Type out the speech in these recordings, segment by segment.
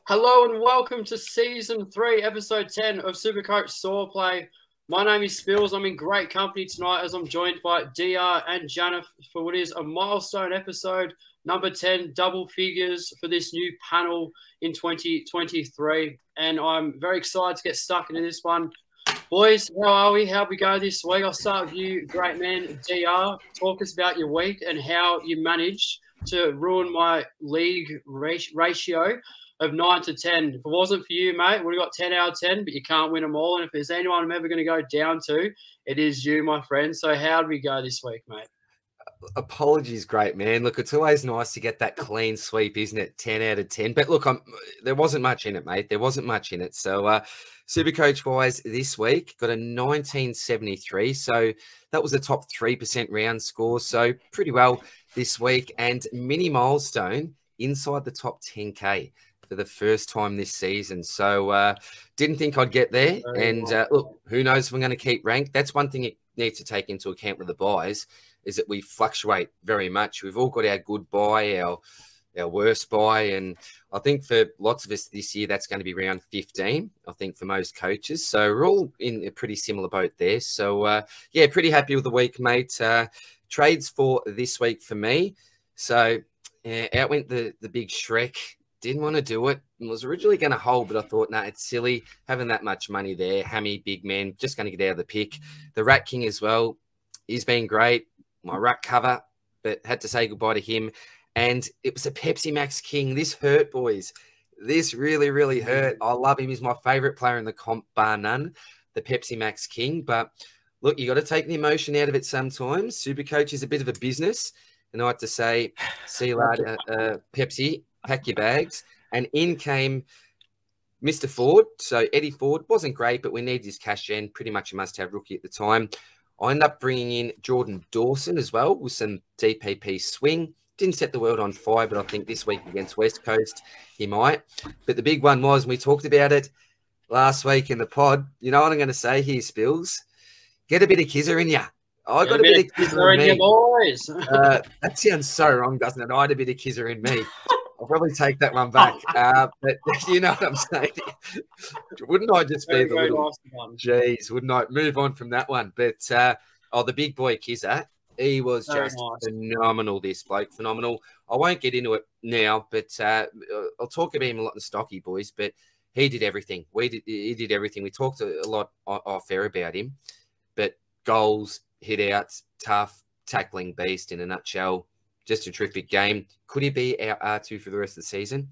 Hello and welcome to Season 3, Episode 10 of SuperCoach Swordplay. My name is Spills. I'm in great company tonight as I'm joined by DR and Janath for what is a milestone episode, number 10, double figures for this new panel in 2023. And I'm very excited to get stuck into this one. Boys, how are we? How'd we go this week? I'll start with you, great man, DR. Talk us about your week and how you managed to ruin my league ratio of 9 to 10. If it wasn't for you, mate, would have got 10 out of 10, but you can't win them all. And if there's anyone I'm ever going to go down to, it is you, my friend. So how did we go this week, mate? Apologies, great man. Look, it's always nice to get that clean sweep, isn't it? 10 out of 10. But look, there wasn't much in it, mate. There wasn't much in it. So Supercoach-wise this week, got a 1973. So that was a top 3% round score. So pretty well this week. And mini milestone inside the top 10K. For the first time this season. So didn't think I'd get there. And look, who knows if I'm going to keep ranked. That's one thing you need to take into account with the buys is that we fluctuate very much. We've all got our good buy, our worst buy. And I think for lots of us this year, that's going to be around 15, I think, for most coaches. So we're all in a pretty similar boat there. So, yeah, pretty happy with the week, mate. Trades for this week for me. So out went the big Shrek. Didn't want to do it. Was originally going to hold, but I thought, nah, it's silly having that much money there. Hammy, big man, just going to get out of the pick. The Rat King as well. He's been great. My Rat cover, but had to say goodbye to him. And it was a Pepsi Max King. This hurt, boys. This really, really hurt. I love him. He's my favourite player in the comp, bar none, the Pepsi Max King. But look, you got to take the emotion out of it sometimes. Supercoach is a bit of a business. And I had to say, see you later, Pepsi. Pack your bags. And in came Mr. Ford. So Eddie Ford wasn't great, but we needed his cash gen. Pretty much a must-have rookie at the time. I ended up bringing in Jordan Dawson as well with some DPP swing. Didn't set the world on fire, but I think this week against West Coast, he might. But the big one was, and we talked about it last week in the pod, you know what I'm going to say here, Spills? Get a bit of kizzer in you. I got a bit of kizzer in me. Boys. That sounds so wrong, doesn't it? I had a bit of kizzer in me. I'll probably take that one back. But you know what I'm saying? Wouldn't I just be the little... Jeez, wouldn't I? Move on from that one. But, the big boy Kizza, he was just phenomenal, this bloke. Phenomenal. I won't get into it now, but I'll talk about him a lot in Stocky, boys. But he did everything. He did everything. We talked a lot off air about him. But goals, hit-outs, tough, tackling beast in a nutshell. Just a terrific game. Could he be our R2 for the rest of the season?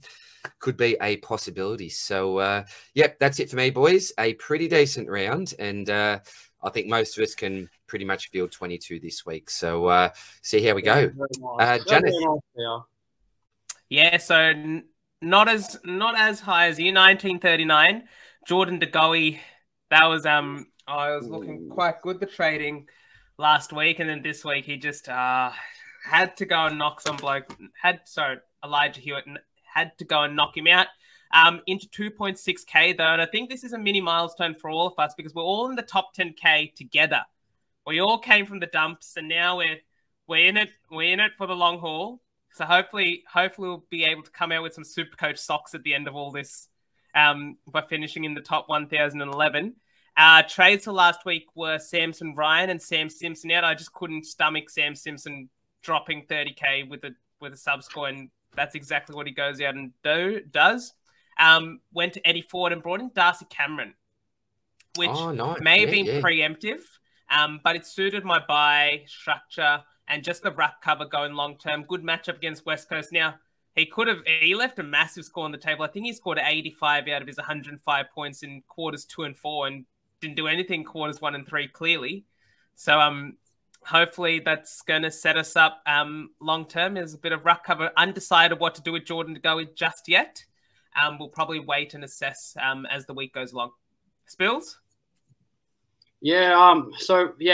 Could be a possibility. So, yep, that's it for me, boys. A pretty decent round. And I think most of us can pretty much field 22 this week. So, see how we go. Nice. Janath. Yeah, so not as high as you, 1939. Jordan DeGoey, that was, I was looking quite good, the trading last week. And then this week, he just... had to go and knock some bloke. Elijah Hewitt had to go and knock him out into 2.6K though. And I think this is a mini milestone for all of us because we're all in the top 10K together. We all came from the dumps, and now we're in it. We're in it for the long haul. So hopefully we'll be able to come out with some SuperCoach socks at the end of all this by finishing in the top 1,011. Trades for last week were Samson Ryan and Sam Simpson out. I just couldn't stomach Sam Simpson dropping 30K with a sub score, and that's exactly what he goes out and does. Went to Eddie Ford and brought in Darcy Cameron, which may have been preemptive, but it suited my buy structure and just the wrap cover going long term. Good matchup against West Coast. Now, he left a massive score on the table. I think he scored 85 out of his 105 points in quarters 2 and 4 and didn't do anything quarters 1 and 3 clearly. So, hopefully that's going to set us up long term. There's a bit of ruck cover, undecided what to do with Jordan to go with just yet. We'll probably wait and assess as the week goes along. Spills? Yeah.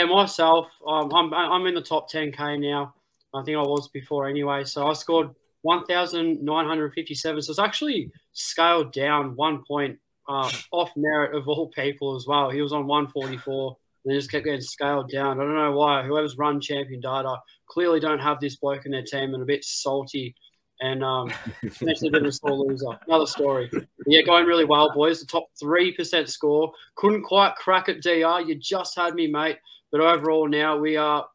Myself, I'm in the top 10K now. I think I was before anyway. So I scored 1,957. So it's actually scaled down 1 point off merit of all people as well. He was on 144. They just kept getting scaled down. I don't know why. Whoever's run champion data clearly don't have this bloke in their team and a bit salty and potentially a bit of a sore loser. Another story. But yeah, going really well, boys. The top 3% score. Couldn't quite crack it, DR. You just had me, mate. But overall now we are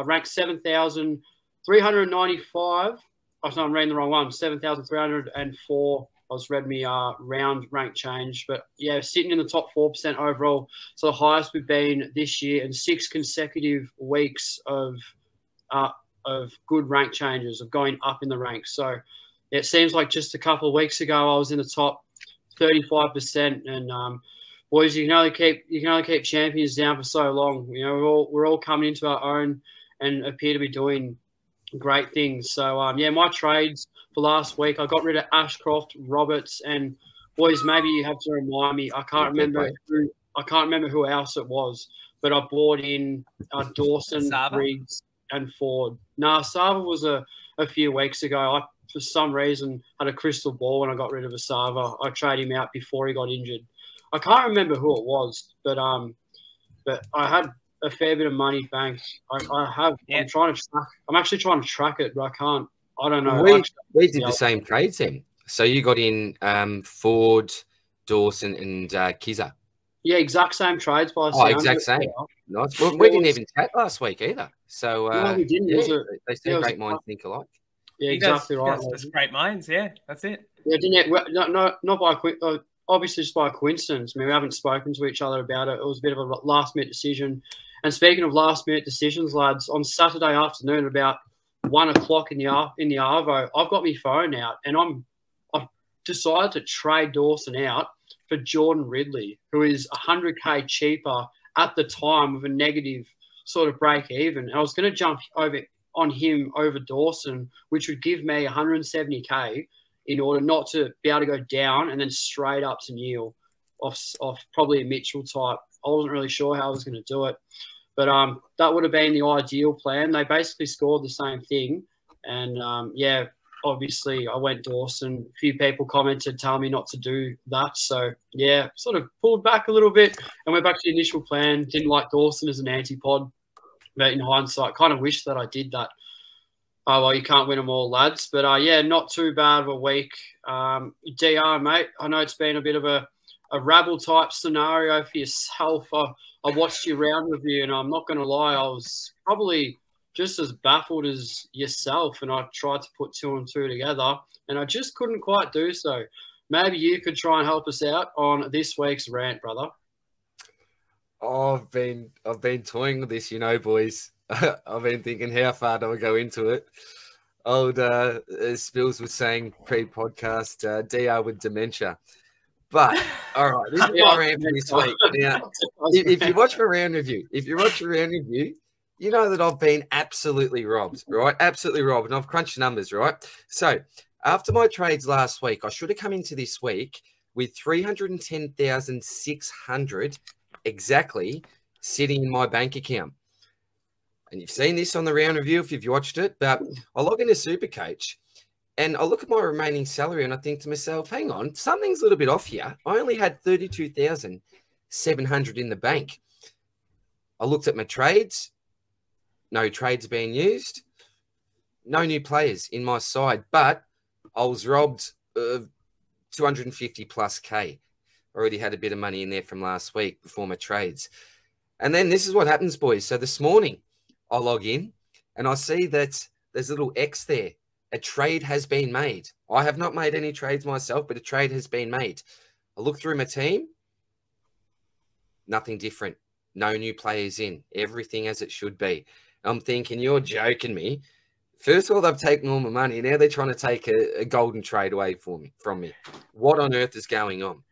ranked 7,395. Oh, no, I'm reading the wrong one. 7,304. I just read me round rank change. But yeah, sitting in the top 4% overall. So the highest we've been this year in 6 consecutive weeks of good rank changes, of going up in the ranks. So it seems like just a couple of weeks ago I was in the top 35%. And boys, you can only keep champions down for so long. You know, we're all coming into our own and appear to be doing great things. So yeah, my trades for last week, I got rid of Ashcroft, Roberts, and boys, maybe you have to remind me. I can't remember who else it was, but I bought in Dawson, Riggs, and Ford. Nah, Sava was a few weeks ago. I, for some reason, had a crystal ball when I got rid of Asava. I traded him out before he got injured. I can't remember who it was, but I had a fair bit of money banked. I have. Yeah. I'm actually trying to track it, but I can't. I don't know. We did the same trades then. So you got in Ford, Dawson, and Kizza. Yeah, exact same trades by exact same. Nice. Well, we didn't even chat last week either. So no, we didn't. Yeah, they say great minds think alike. Yeah, exactly right. That's great minds. Yeah, that's it. Yeah, didn't it? Not by obviously just by coincidence. I mean, we haven't spoken to each other about it. It was a bit of a last-minute decision. And speaking of last-minute decisions, lads, on Saturday afternoon about 1 o'clock in the Arvo, I've got my phone out and I've decided to trade Dawson out for Jordan Ridley, who is 100K cheaper at the time with a negative sort of break even. And I was going to jump on him over Dawson, which would give me 170K in order not to be able to go down and then straight up to Neil off probably a Mitchell type. I wasn't really sure how I was going to do it. But that would have been the ideal plan. They basically scored the same thing. And, yeah, obviously I went Dawson. A few people commented telling me not to do that. So, yeah, sort of pulled back a little bit and went back to the initial plan. Didn't like Dawson as an antipod. But in hindsight, kind of wish that I did that. Oh, well, you can't win them all, lads. But, yeah, not too bad of a week. DR, mate, I know it's been a bit of a rabble-type scenario for yourself. I watched your round review, and I'm not going to lie, I was probably just as baffled as yourself, and I tried to put 2 and 2 together, and I just couldn't quite do so. Maybe you could try and help us out on this week's rant, brother. Oh, I've been toying with this, you know, boys. I've been thinking, how far do I go into it? Old Spills was saying pre-podcast, DR with dementia. But all right, this is my rant for this week. Now, if you watch the round review, you know that I've been absolutely robbed, right? Absolutely robbed, and I've crunched numbers, right? So after my trades last week, I should have come into this week with 310,600 exactly sitting in my bank account. And you've seen this on the round review if you've watched it. But I log into SuperCoach. And I look at my remaining salary and I think to myself, hang on, something's a little bit off here. I only had 32,700 in the bank. I looked at my trades. No trades being used. No new players in my side. But I was robbed of 250 plus K. Already had a bit of money in there from last week before my trades. And then this is what happens, boys. So this morning I log in and I see that there's a little X there. A trade has been made. I have not made any trades myself, but a trade has been made. I look through my team. Nothing different. No new players in. Everything as it should be. I'm thinking, you're joking me. First of all, they've taken all my money. Now they're trying to take a golden trade away from me. What on earth is going on?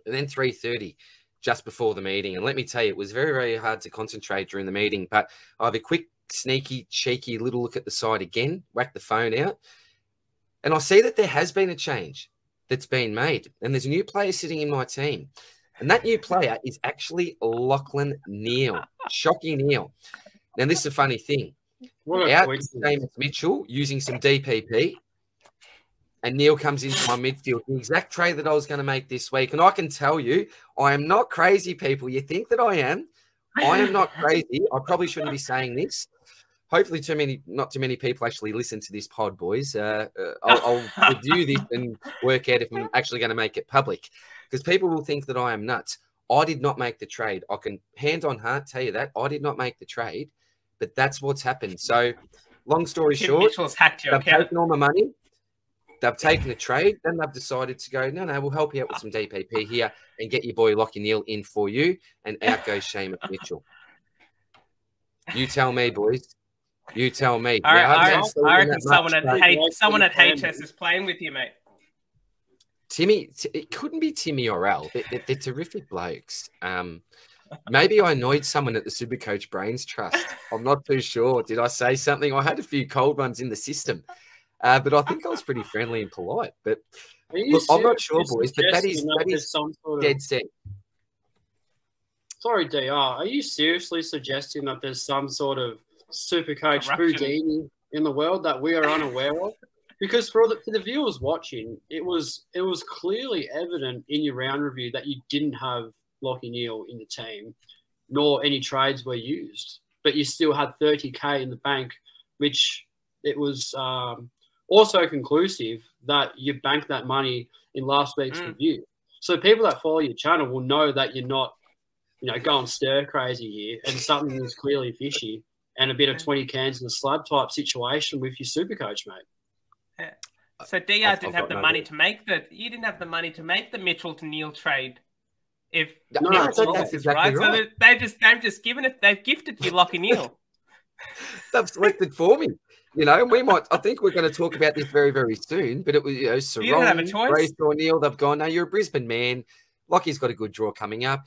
And then 3:30, just before the meeting. And let me tell you, it was very, very hard to concentrate during the meeting. But I have a quick, sneaky, cheeky little look at the side again, whack the phone out, and I see that there has been a change that's been made, and there's a new player sitting in my team, and that new player is actually Lachlan Neal, Shocky Neal. Now, this is a funny thing. Out James Mitchell using some DPP, and Neal comes into my midfield, the exact trade that I was going to make this week, and I can tell you, I am not crazy, people. You think that I am. I am not crazy. I probably shouldn't be saying this. hopefully not too many people actually listen to this pod, boys. I'll review this and work out if I'm actually going to make it public, because people will think that I am nuts. I did not make the trade. I can hand on heart tell you that. I did not make the trade, but that's what's happened. So long story short, Mitchell's hacked your they've account. taken all my money. They've taken a trade. Then they've decided to go, no, we'll help you out with some DPP here and get your boy Lockie Neal in for you. And out goes Seamus Mitchell. You tell me, boys. You tell me. I reckon someone at HS is playing with you, mate. Timmy, it couldn't be Timmy or Al. They're terrific blokes. Maybe I annoyed someone at the SuperCoach Brains Trust. I'm not too sure. Did I say something? I had a few cold ones in the system, but I think I was pretty friendly and polite. But look, I'm not sure, boys, but that is some sort of... dead set. Sorry, DR. Are you seriously suggesting that there's some sort of SuperCoach Houdini in the world that we are unaware of? Because for the viewers watching, it was clearly evident in your round review that you didn't have Lockie Neal in the team, nor any trades were used. But you still had 30K in the bank, which it was also conclusive that you banked that money in last week's review. So people that follow your channel will know that you're not, going stir crazy here, and something is clearly fishy, and a bit of 20 cans in the slab type situation with your SuperCoach, mate. So DR didn't have the money to make you didn't have the money to make the Mitchell to Neal trade. If that's exactly right. So they've just given it. They've gifted you Lockie Neal. They've selected for me. We might. I think we're going to talk about this very, very soon. But it was Sarong, you don't have a choice. Grace or Neal. They've gone. No, you're a Brisbane man. Lockie's got a good draw coming up.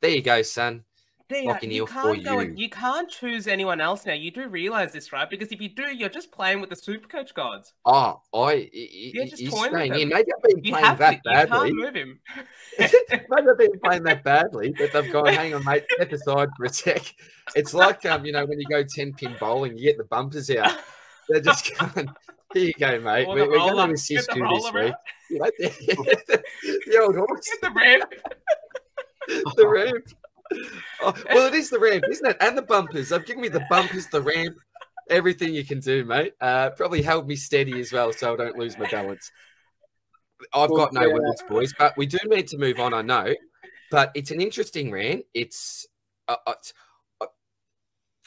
There you go, son. Lockie Neal for you. You can't choose anyone else now. You do realize this, right? Because if you do, you're just playing with the SuperCoach gods. Oh, you're just he's toying staying with in. them. Maybe I've been playing that badly. You can't move him. Maybe I've been playing that badly, but they've gone, hang on, mate, step aside for a sec. It's like, when you go 10-pin bowling, you get the bumpers out. They're just going, here you go, mate. We're going to assist you this week. The old horse. Get the ramp. The ramp. Oh, well, it is the ramp, isn't it? And the bumpers. They've given me the bumpers, the ramp, everything you can do, mate. Probably held me steady as well, so I don't lose my balance. I've got no words, boys, but we do need to move on, I know. But it's an interesting rant. It's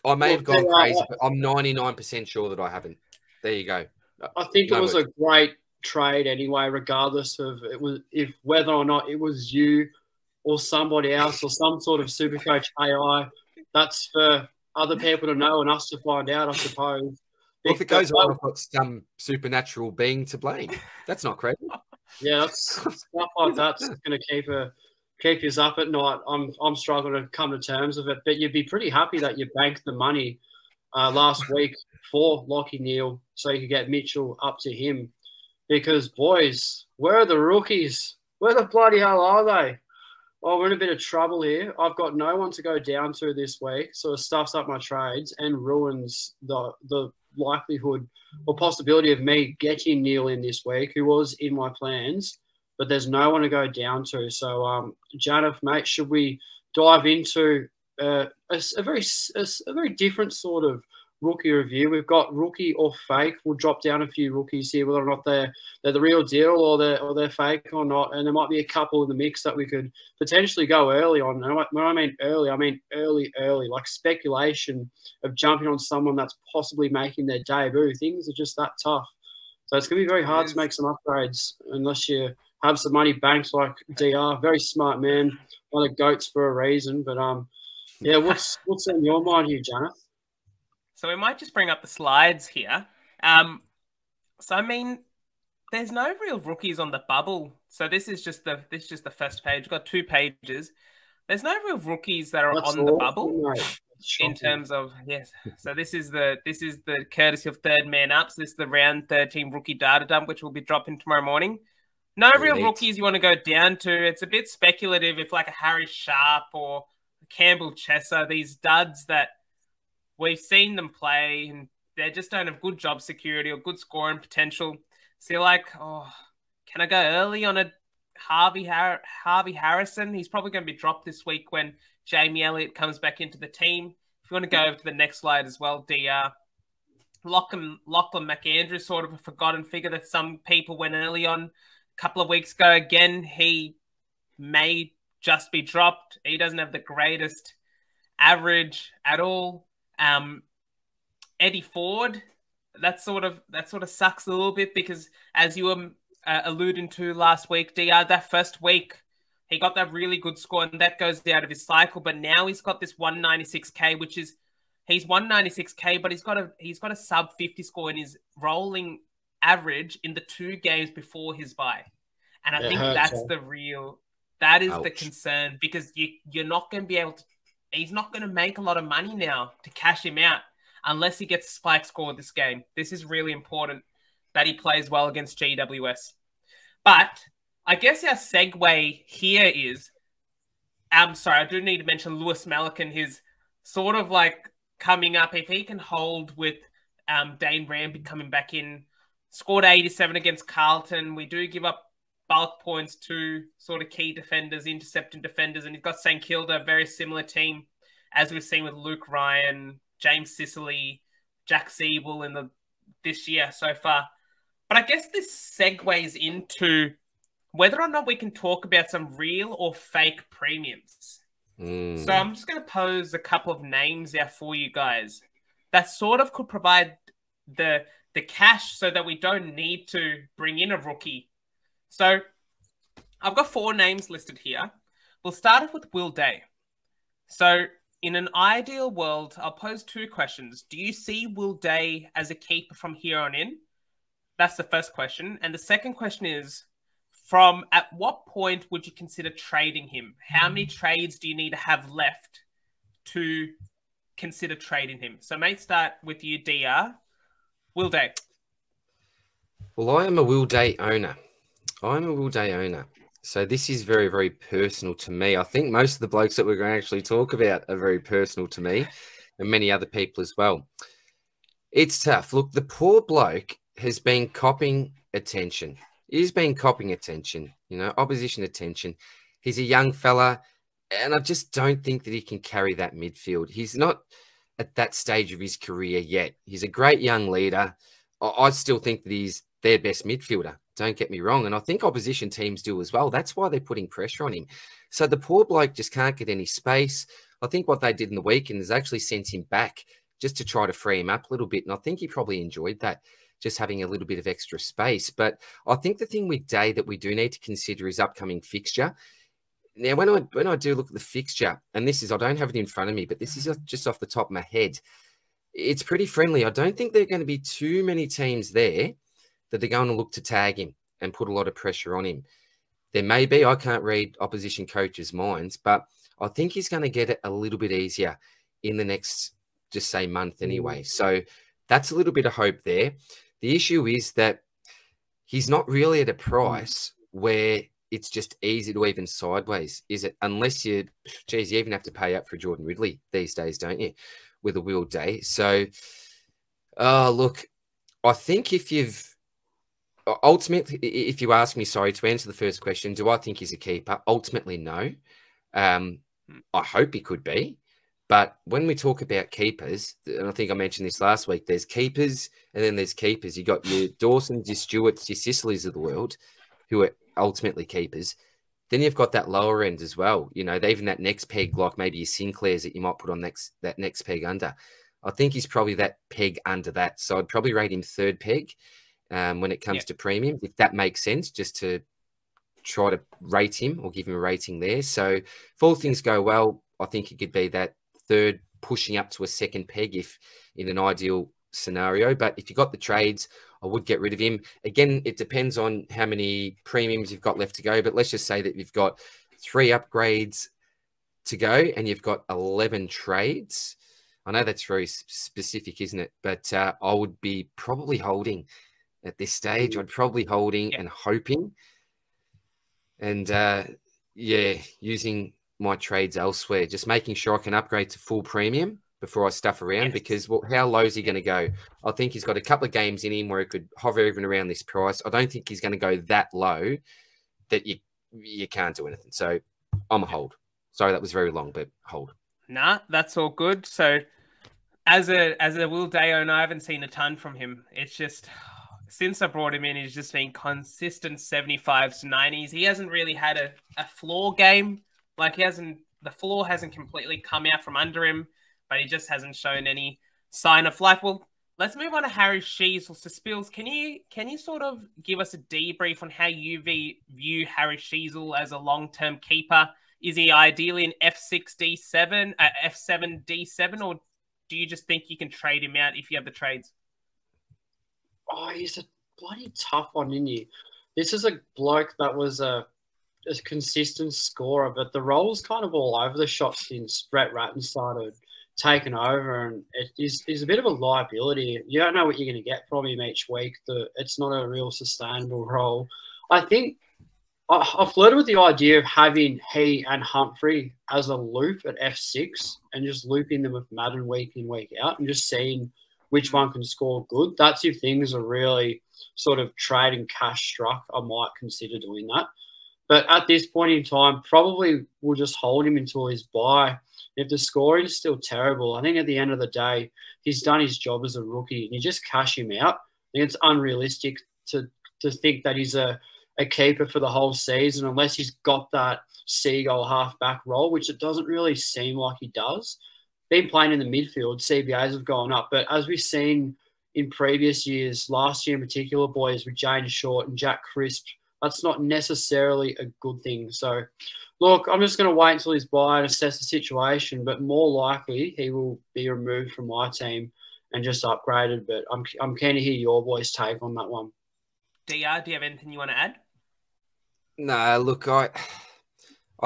I may have gone crazy, but I'm 99% sure that I haven't. There you go. I think it was a great trade anyway, regardless of whether or not it was you or somebody else or some sort of SuperCoach AI. That's for other people to know and us to find out, I suppose. Well, if it goes wrong, I've got some supernatural being to blame. That's not crazy. Yeah, that's stuff like that's going to keep us up at night. I'm struggling to come to terms with it, but you'd be pretty happy that you banked the money last week for Lockie Neal so you could get Mitchell up to him. Because, boys, where are the rookies? Where the bloody hell are they? Oh, we're in a bit of trouble here. I've got no one to go down to this week, so it stuffs up my trades and ruins the likelihood or possibility of me getting Neal in this week, who was in my plans, but there's no one to go down to. So, Janath, mate, should we dive into a very different sort of rookie review? We've got rookie or fake. We'll drop down a few rookies here, whether or not they're the real deal or they're fake or not. And there might be a couple in the mix that we could potentially go early on. And when I mean early, I mean early, like speculation of jumping on someone that's possibly making their debut. Things are just that tough. So it's going to be very hard to make some upgrades unless you have some money banked like DR. Very smart man. One of the GOATs for a reason. But, yeah, what's in your mind here, Janath? So we might just bring up the slides here. So I mean, there's no real rookies on the bubble. So this is just the first page. We've got 2 pages. There's no real rookies that are on the bubble in terms of So this is the courtesy of Third Man Up. So this is the round 13 rookie data dump, which will be dropping tomorrow morning. No real rookies you want to go down to. It's a bit speculative if like a Harry Sharp or Campbell Chesser, these duds that we've seen them play and they just don't have good job security or good scoring potential. So you're like, oh, can I go early on a Harvey Harrison? He's probably going to be dropped this week when Jamie Elliott comes back into the team. If you want to go over to the next slide as well, DR. Lachlan McAndrew, sort of a forgotten figure that some people went early on a couple of weeks ago. Again, he may just be dropped. He doesn't have the greatest average at all. Eddie Ford, that sort of sucks a little bit because, as you were alluding to last week, DR, that first week he got that really good score and that goes out of his cycle. But now he's got this 196k, which is he's 196k, but he's got a sub 50 score in his rolling average in the 2 games before his bye, and I think that's the concern because you're not going to be able to. He's not going to make a lot of money now to cash him out unless he gets a spike score this game. This is really important that he plays well against GWS. But I guess our segue here is, I'm sorry, I do need to mention Lewis Melican. His sort of like coming up, if he can hold with Dane Ramby coming back in, scored 87 against Carlton. We do give up bulk points to sort of key defenders, intercepting defenders, and he's got St Kilda, a very similar team as we've seen with Luke Ryan, James Sicily, Jack Siebel in this year so far. But I guess this segues into whether or not we can talk about some real or fake premiums. So I'm just going to pose a couple of names there for you guys that sort of could provide the cash so that we don't need to bring in a rookie. So I've got 4 names listed here. We'll start off with Will Day. So in an ideal world, I'll pose 2 questions. Do you see Will Day as a keeper from here on in? That's the first question. And the second question is, from at what point would you consider trading him? How many trades do you need to have left to consider trading him? So mate, start with you, DR. Will Day. Well, I am a Will Day owner. So this is very, very personal to me. I think most of the blokes that we're going to actually talk about are very personal to me and many other people as well. It's tough. Look, the poor bloke has been copping attention. He's been copping attention, opposition attention. He's a young fella, and I just don't think that he can carry that midfield. He's not at that stage of his career yet. He's a great young leader. I still think that he's their best midfielder. Don't get me wrong. And I think opposition teams do as well. That's why they're putting pressure on him. So the poor bloke just can't get any space. I think what they did in the weekend is actually sent him back just to try to free him up a little bit. And I think he probably enjoyed that, just having a little bit of extra space. But I think the thing with Day that we do need to consider is upcoming fixture. Now, when I do look at the fixture, and this is, I don't have it in front of me, but this is just off the top of my head, it's pretty friendly. I don't think there are going to be too many teams there that they're going to look to tag him and put a lot of pressure on him. There may be, I can't read opposition coaches' minds, but I think he's going to get it a little bit easier in the next, just say, month anyway. So that's a little bit of hope there. The issue is that he's not really at a price where it's just easy to even sideways, is it? Unless you even have to pay up for Jordan Ridley these days, don't you, with a Will Day. So, look, I think if you've, ultimately, if you ask me, sorry, to answer the first question, do I think he's a keeper? Ultimately, no. I hope he could be. But when we talk about keepers, and I think I mentioned this last week, there's keepers and then there's keepers. You got your Dawsons, your Stewarts, your Sicilies of the world, who are ultimately keepers. Then you've got that lower end as well. Even that next peg, like maybe your Sinclairs that you might put on that next peg under. I think he's probably that peg under that. So I'd probably rate him 3rd peg when it comes to premium, if that makes sense, just to try to rate him or give him a rating there. So if all things go well, I think it could be that 3rd, pushing up to a 2nd peg if in an ideal scenario. But if you got the trades, I would get rid of him. Again, it depends on how many premiums you've got left to go. But let's just say that you've got 3 upgrades to go and you've got 11 trades. I know that's very specific, isn't it? But I would be probably holding at this stage. I'd probably holding and hoping. And using my trades elsewhere, just making sure I can upgrade to full premium before I stuff around, because how low is he going to go? I think he's got a couple of games in him where he could hover even around this price. I don't think he's going to go that low that you can't do anything. So I'm a hold. Sorry, that was very long, but hold. Nah, that's all good. So as a Will Day owner, I haven't seen a ton from him. It's just since I brought him in, he's just been consistent 75s to 90s. He hasn't really had a floor game. Like the floor hasn't completely come out from under him, but he just hasn't shown any sign of life. Well, let's move on to Harry Sheasel. So Spills, can you sort of give us a debrief on how you view Harry Sheasel as a long-term keeper? Is he ideally an F6D7, F7D7, or do you just think you can trade him out if you have the trades? Oh, he's a bloody tough one, isn't he? This is a bloke that was a consistent scorer, but the role's kind of all over the shop since Brett Ratton started taking over, and he's a bit of a liability. You don't know what you're going to get from him each week. It's not a real sustainable role. I think I flirted with the idea of having he and Humphrey as a loop at F6 and just looping them with Madden week in, week out and just seeing which one can score good. That's if things are really sort of trade and cash struck, I might consider doing that. But at this point in time, probably we'll just hold him until his bye. If the scoring is still terrible, I think at the end of the day, he's done his job as a rookie and you just cash him out. I think it's unrealistic to think that he's a keeper for the whole season unless he's got that seagull half-back role, which it doesn't really seem like he does. Been playing in the midfield, CBAs have gone up, but as we've seen in previous years, last year in particular, boys, with Jane Short and Jack Crisp, that's not necessarily a good thing. So, look, I'm just going to wait until he's bye and assess the situation, but more likely he will be removed from my team and just upgraded. But I'm keen to hear your boys' take on that one. DR, do you have anything you want to add? No, look, I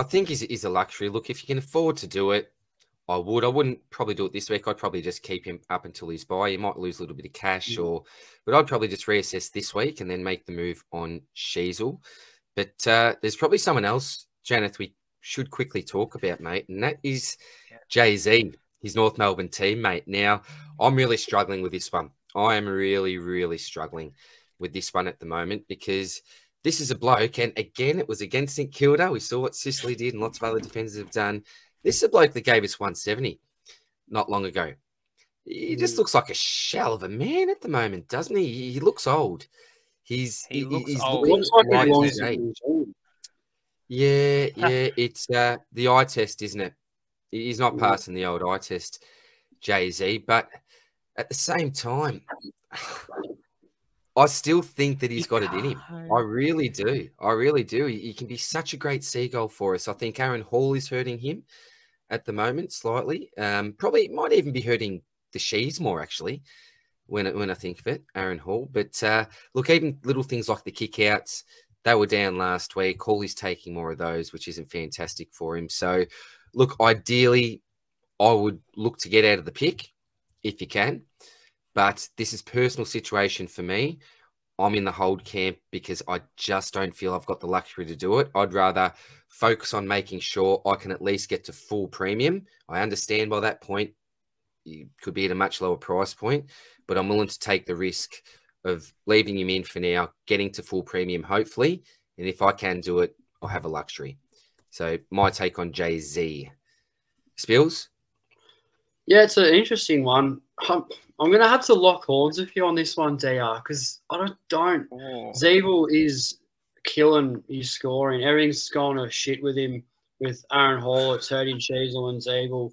think he's a luxury. Look, if you can afford to do it, I would. I wouldn't probably do it this week. I'd probably just keep him up until he's bye. You might lose a little bit of cash, but I'd probably just reassess this week and then make the move on Sheasel. But there's probably someone else, Janath, we should quickly talk about, mate, and that is Jay-Z, his North Melbourne teammate. Now, I'm really struggling with this one. I am really, really struggling with this one at the moment because this is a bloke, and again, it was against St Kilda. We saw what Sicily did and lots of other defenders have done. This is a bloke that gave us 170 not long ago. He just looks like a shell of a man at the moment, doesn't he? He looks old. He looks old. Looks like yeah, it's the eye test, isn't it? He's not passing the old eye test, Jay-Z, but at the same time, I still think that he's got it in him. I really do. I really do. He can be such a great seagull for us. I think Aaron Hall is hurting him at the moment slightly. Probably might even be hurting the Shees more, actually, when I think of it, Aaron Hall. But look, even little things like the kick-outs, they were down last week. Hall is taking more of those, which isn't fantastic for him. So, look, ideally, I would look to get out of the pick if you can. But this is personal situation for me. I'm in the hold camp because I just don't feel I've got the luxury to do it. I'd rather focus on making sure I can at least get to full premium. I understand by that point, you could be at a much lower price point, but I'm willing to take the risk of leaving him in for now, getting to full premium, hopefully. And if I can do it, I'll have a luxury. So my take on Jay-Z. Spills? Yeah, it's an interesting one. I'm going to have to lock horns with you on this one, DR, because I don't. Zeeble is killing his scoring. Everything's going to shit with him, with Aaron Hall. It's hurting Sheasel and Zeeble.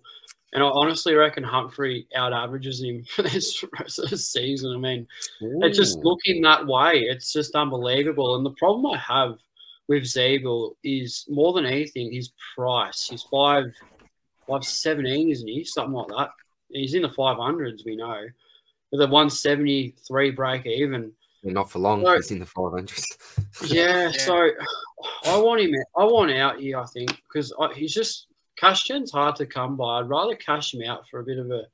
And I honestly reckon Humphrey out-averages him for this rest of the season. I mean, it's just looking that way. It's just unbelievable. And the problem I have with Zeeble is, more than anything, his price. He's 5'17", isn't he? Something like that. He's in the 500s, we know. With a 173 break even. Not for long. So, he's in the 500s. yeah, so I want him. I want out here, I think, because he's just cash gen's hard to come by. I'd rather cash him out for a bit of a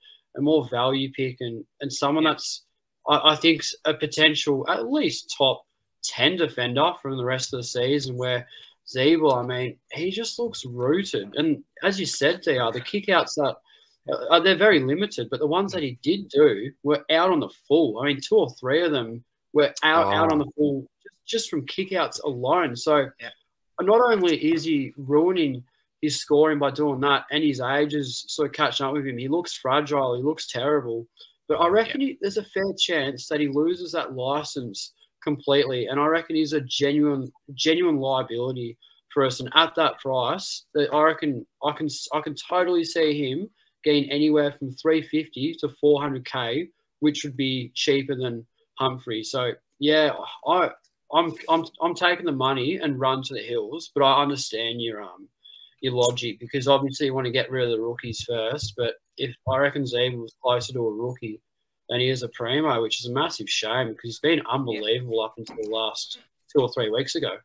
more value pick and someone that's I think a potential at least top 10 defender from the rest of the season. Where Zeeble, I mean, he just looks rooted. And as you said, DR, the kickouts that they're very limited, but the ones that he did do were out on the full. I mean, 2 or 3 of them were out on the full just from kickouts alone. So not only is he ruining he's scoring by doing that, and his age is sort of catching up with him. He looks fragile. He looks terrible. But I reckon there's a fair chance that he loses that license completely, and I reckon he's a genuine liability for us. And at that price, I reckon I can totally see him getting anywhere from 350 to 400k, which would be cheaper than Humphrey. So yeah, I'm taking the money and run to the hills, but I understand your logic, because obviously you want to get rid of the rookies first. But if I reckon Zeeble was closer to a rookie than he is a primo, which is a massive shame because he's been unbelievable up until the last 2 or 3 weeks ago.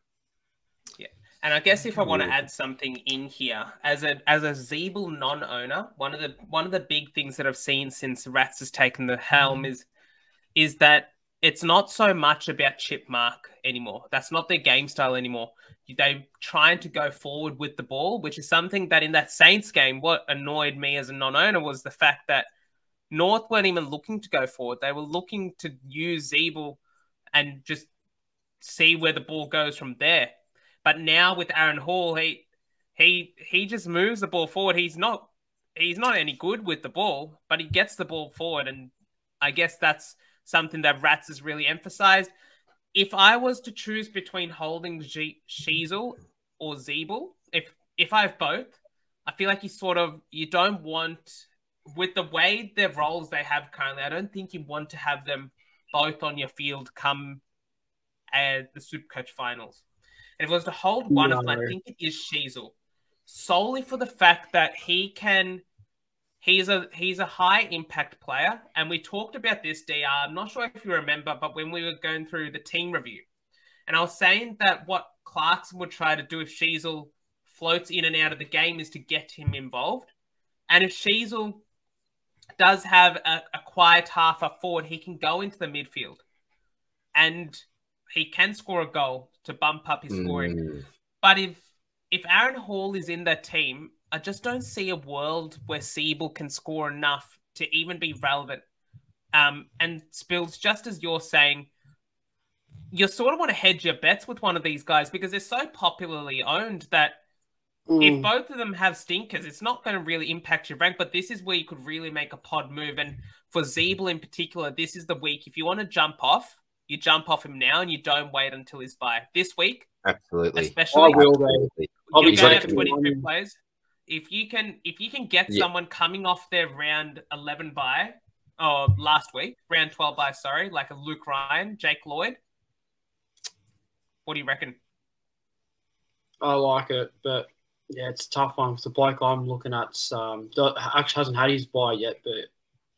Yeah, and I guess if I want to add something in here, as a Zeeble non-owner, one of the big things that I've seen since Rats has taken the helm is that it's not so much about chip mark anymore. That's not their game style anymore. They're trying to go forward with the ball, which is something that in that Saints game, what annoyed me as a non-owner was the fact that North weren't even looking to go forward. They were looking to use Zeeble and just see where the ball goes from there. But now with Aaron Hall, he just moves the ball forward. He's not any good with the ball, but he gets the ball forward, and I guess that's something that Rats has really emphasized. If I was to choose between holding Sheezel or Zeeble, if I have both, I feel like you don't want, with the way their roles they have currently, I don't think you want to have them both on your field come the SuperCoach finals. And if I was to hold one of them, I think it is Sheezel, solely for the fact that he's a high impact player. And we talked about this, DR. I'm not sure if you remember, but when we were going through the team review, and I was saying that what Clarkson would try to do if Sheezel floats in and out of the game is to get him involved. And if Sheezel does have a quiet half up forward, he can go into the midfield and he can score a goal to bump up his scoring. But if Aaron Hall is in that team, I just don't see a world where Zeeble can score enough to even be relevant. And Spills, just as you're saying, you sort of want to hedge your bets with one of these guys because they're so popularly owned that if both of them have stinkers, it's not going to really impact your rank. But this is where you could really make a pod move. And for Zeeble in particular, this is the week. If you want to jump off, you jump off him now and you don't wait until his bye. This week, absolutely. Especially, you're going to have 22 players. If you can get someone coming off their round 11 bye, or last week, round 12 bye, sorry, like a Luke Ryan, Jake Lloyd, what do you reckon? I like it, but yeah, it's a tough one. The bloke I'm looking at actually hasn't had his bye yet, but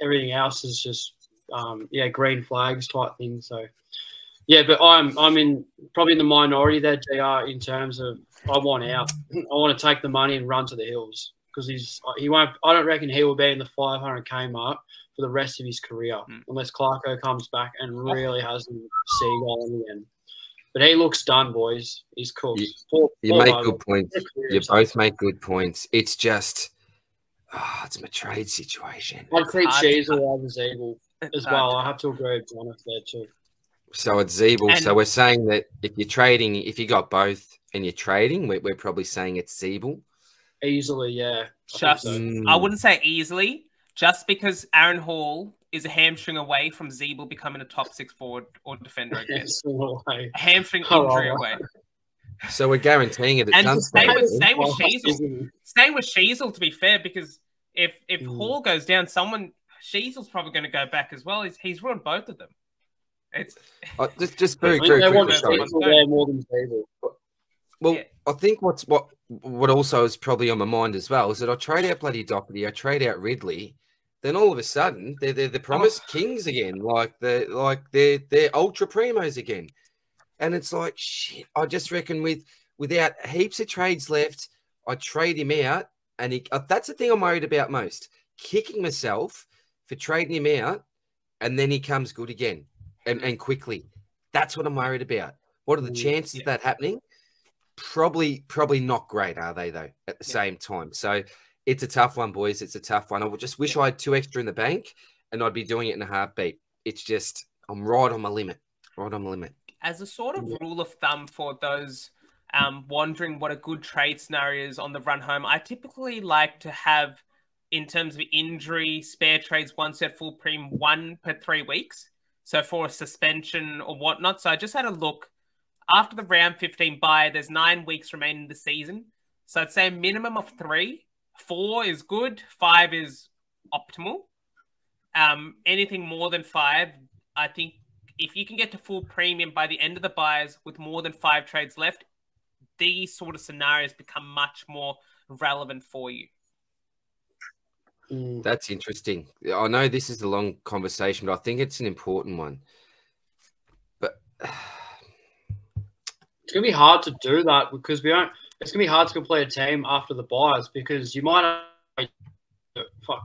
everything else is just green flags type thing. So yeah, but I'm probably in the minority there, JR, in terms of I want out. I want to take the money and run to the hills because he won't. I don't reckon he will be in the 500k mark for the rest of his career unless Clarko comes back and really has them seagull in the end. But he looks done, boys. He's cooked. You make good points. You both make good points. It's just, it's my trade situation. I'd keep Sheezel over Zeeble as well. I have to agree with Janath there too. So it's Zeeble. So we're saying that if you're trading, if you got both and you're trading, we're probably saying it's Zeeble. Easily, yeah. I wouldn't say easily, just because Aaron Hall is a hamstring away from Zeeble becoming a top 6 forward or defender again. A hamstring injury away. So we're guaranteeing it. And same with Sheezel. Same with Sheezel, to be fair, because if Hall goes down, Sheezel's probably going to go back as well. He's ruined both of them. It's just very quickly. More than Zeeble. Well, yeah. I think what also is probably on my mind as well is that I trade out bloody Doherty, I trade out Ridley. Then all of a sudden, they're the promised kings again, they're ultra primos again, and it's like shit. I just reckon without heaps of trades left, I trade him out, and that's the thing I'm worried about most. Kicking myself for trading him out, and then he comes good again, and quickly. That's what I'm worried about. What are the chances of that happening? Probably not great, are they though? At the same time, so. It's a tough one, boys. It's a tough one. I would just wish I had 2 extra in the bank and I'd be doing it in a heartbeat. It's just, I'm right on my limit. Right on my limit. As a sort of rule of thumb for those wondering what a good trade scenario is on the run home, I typically like to have, in terms of injury, spare trades, one set full prem, 1 per 3 weeks. So for a suspension or whatnot. So I just had a look. After the round 15 bye, there's 9 weeks remaining in the season. So I'd say a minimum of 3. 4 is good. 5 is optimal. Anything more than 5, I think if you can get to full premium by the end of the buys with more than 5 trades left, these sort of scenarios become much more relevant for you. That's interesting. I know this is a long conversation, but I think it's an important one. But it's going to be hard to do that because it's going to be hard to complete a team after the buys because you might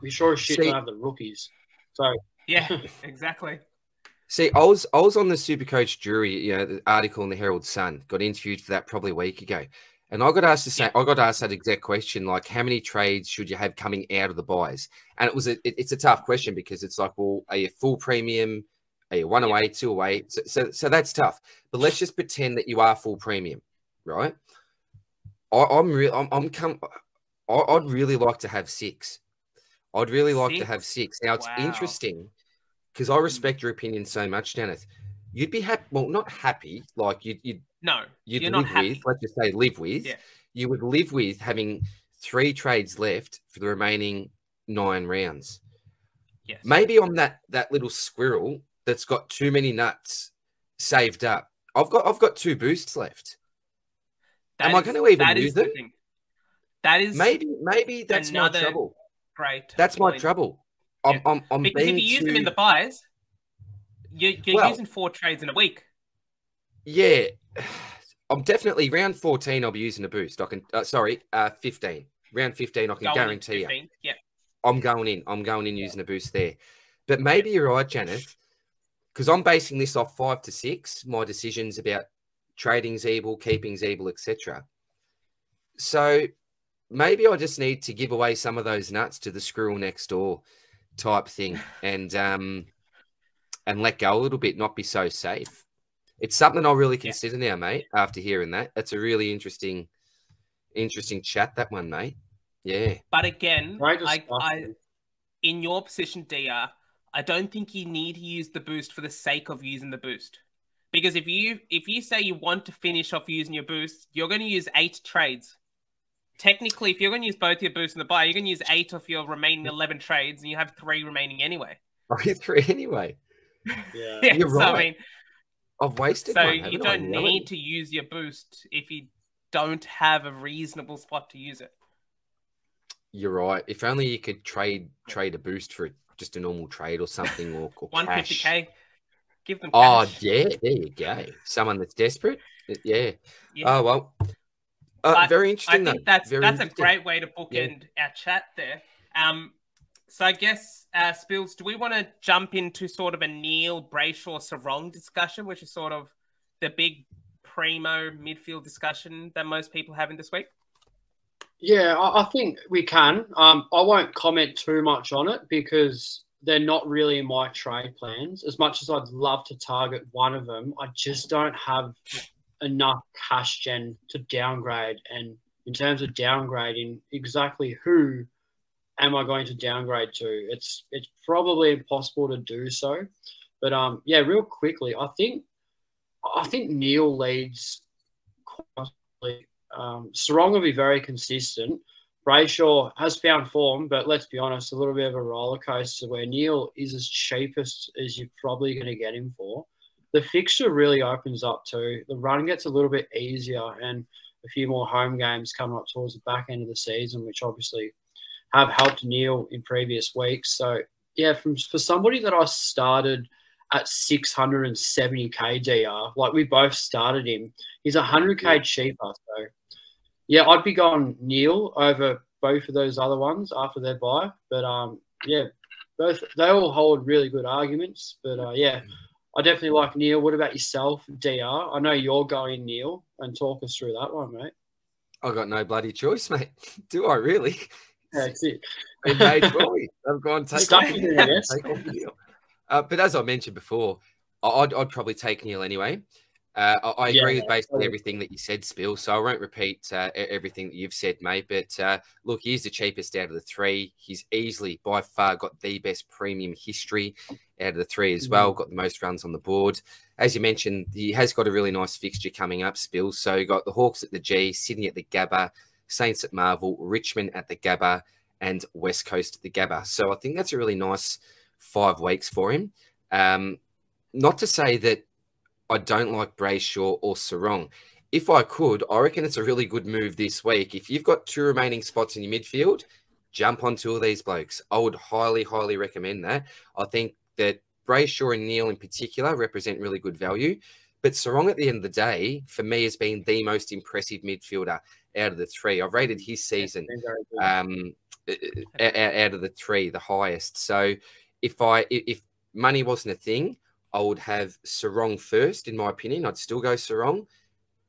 we sure as shit don't have the rookies. So yeah, exactly. See, I was on the SuperCoach jury, the article in the Herald Sun, got interviewed for that probably a week ago. And I got asked that exact question, like how many trades should you have coming out of the buys? And it's a tough question because it's like, well, are you full premium? Are you 1 away, 2 away? So that's tough. But let's just pretend that you are full premium, right? I'd really like to have 6. I'd really like to have 6. Now it's interesting because I respect your opinion so much, Janath. You'd be happy, well, not happy, like you'd live with, let's just say live with. Yeah. You would live with having 3 trades left for the remaining 9 rounds. Yes. Maybe I'm that little squirrel that's got too many nuts saved up. I've got 2 boosts left. Am I going to even use them? That is maybe that's my trouble. Great. That's my trouble. Yeah. I'm because if you use them in the buys, you're using 4 trades in a week. Yeah, I'm definitely round 14. I'll be using a boost. I can 15. Round 15. I can guarantee you. Yeah. I'm going in using a boost there. But maybe you're right, Janath, because I'm basing this off 5 to 6. My decisions about trading Zeeble, keeping Zeeble, etc. So maybe I just need to give away some of those nuts to the squirrel next door type thing, and let go a little bit, not be so safe. It's something I'll really consider now, mate, after hearing that. That's a really interesting chat, that one, mate. Yeah. But again, in your position, DR, I don't think you need to use the boost for the sake of using the boost. Because if you say you want to finish off using your boost, you're going to use 8 trades. Technically, if you're going to use both your boosts and the buy, you're going to use 8 of your remaining 11 trades, and you have 3 remaining anyway. Oh, you 3 anyway. Yeah, you're right. So, I mean, I've wasted. So you don't need to use your boost if you don't have a reasonable spot to use it. You're right. If only you could trade a boost for just a normal trade or something, or 150k. Cash. Give them cash. Cash. Oh yeah, there you go. Someone that's desperate. Yeah. Oh well. Very interesting. I think that's a great way to bookend our chat there. So I guess, Spills, do we want to jump into sort of a Neil, Brayshaw, Sarong discussion, which is sort of the big primo midfield discussion that most people have in this week? Yeah, I think we can. I won't comment too much on it because they're not really in my trade plans. As much as I'd love to target one of them, I just don't have enough cash gen to downgrade. And in terms of downgrading, exactly who am I going to downgrade to? It's probably impossible to do so. But yeah, real quickly, I think Neil leads constantly. Sarong will be very consistent. Brayshaw has found form, but let's be honest, a little bit of a roller coaster where Neil is as cheapest as you're probably going to get him for. The fixture really opens up too. The run gets a little bit easier and a few more home games coming up towards the back end of the season, which obviously have helped Neil in previous weeks. So, yeah, for somebody that I started at 670k DR, like we both started him, he's 100k cheaper. So, yeah, I'd be going Neil over both of those other ones after their buy. But, yeah, they all hold really good arguments. But, yeah, I definitely like Neil. What about yourself, DR? I know you're going Neil, and talk us through that one, mate. I got no bloody choice, mate. Do I really? Yeah, that's it. Made for me. I've gone take off Neil. But as I mentioned before, I'd probably take Neil anyway. I agree with basically everything that you said, Spill, so I won't repeat everything that you've said, mate. But look, he's the cheapest out of the three. He's easily, by far, got the best premium history out of the three as well, got the most runs on the board. As you mentioned, he has got a really nice fixture coming up, Spill. So you got the Hawks at the G, Sydney at the Gabba, Saints at Marvel, Richmond at the Gabba, and West Coast at the Gabba. So I think that's a really nice 5 weeks for him. Not to say that I don't like Brayshaw or Sarong. If I could, I reckon it's a really good move this week. If you've got 2 remaining spots in your midfield, jump on 2 of these blokes. I would highly, highly recommend that. I think that Brayshaw and Neil in particular represent really good value. But Sarong at the end of the day, for me, has been the most impressive midfielder out of the 3. I've rated his season out of the 3 the highest. So if money wasn't a thing, I would have Sarong first, in my opinion. I'd still go Sarong,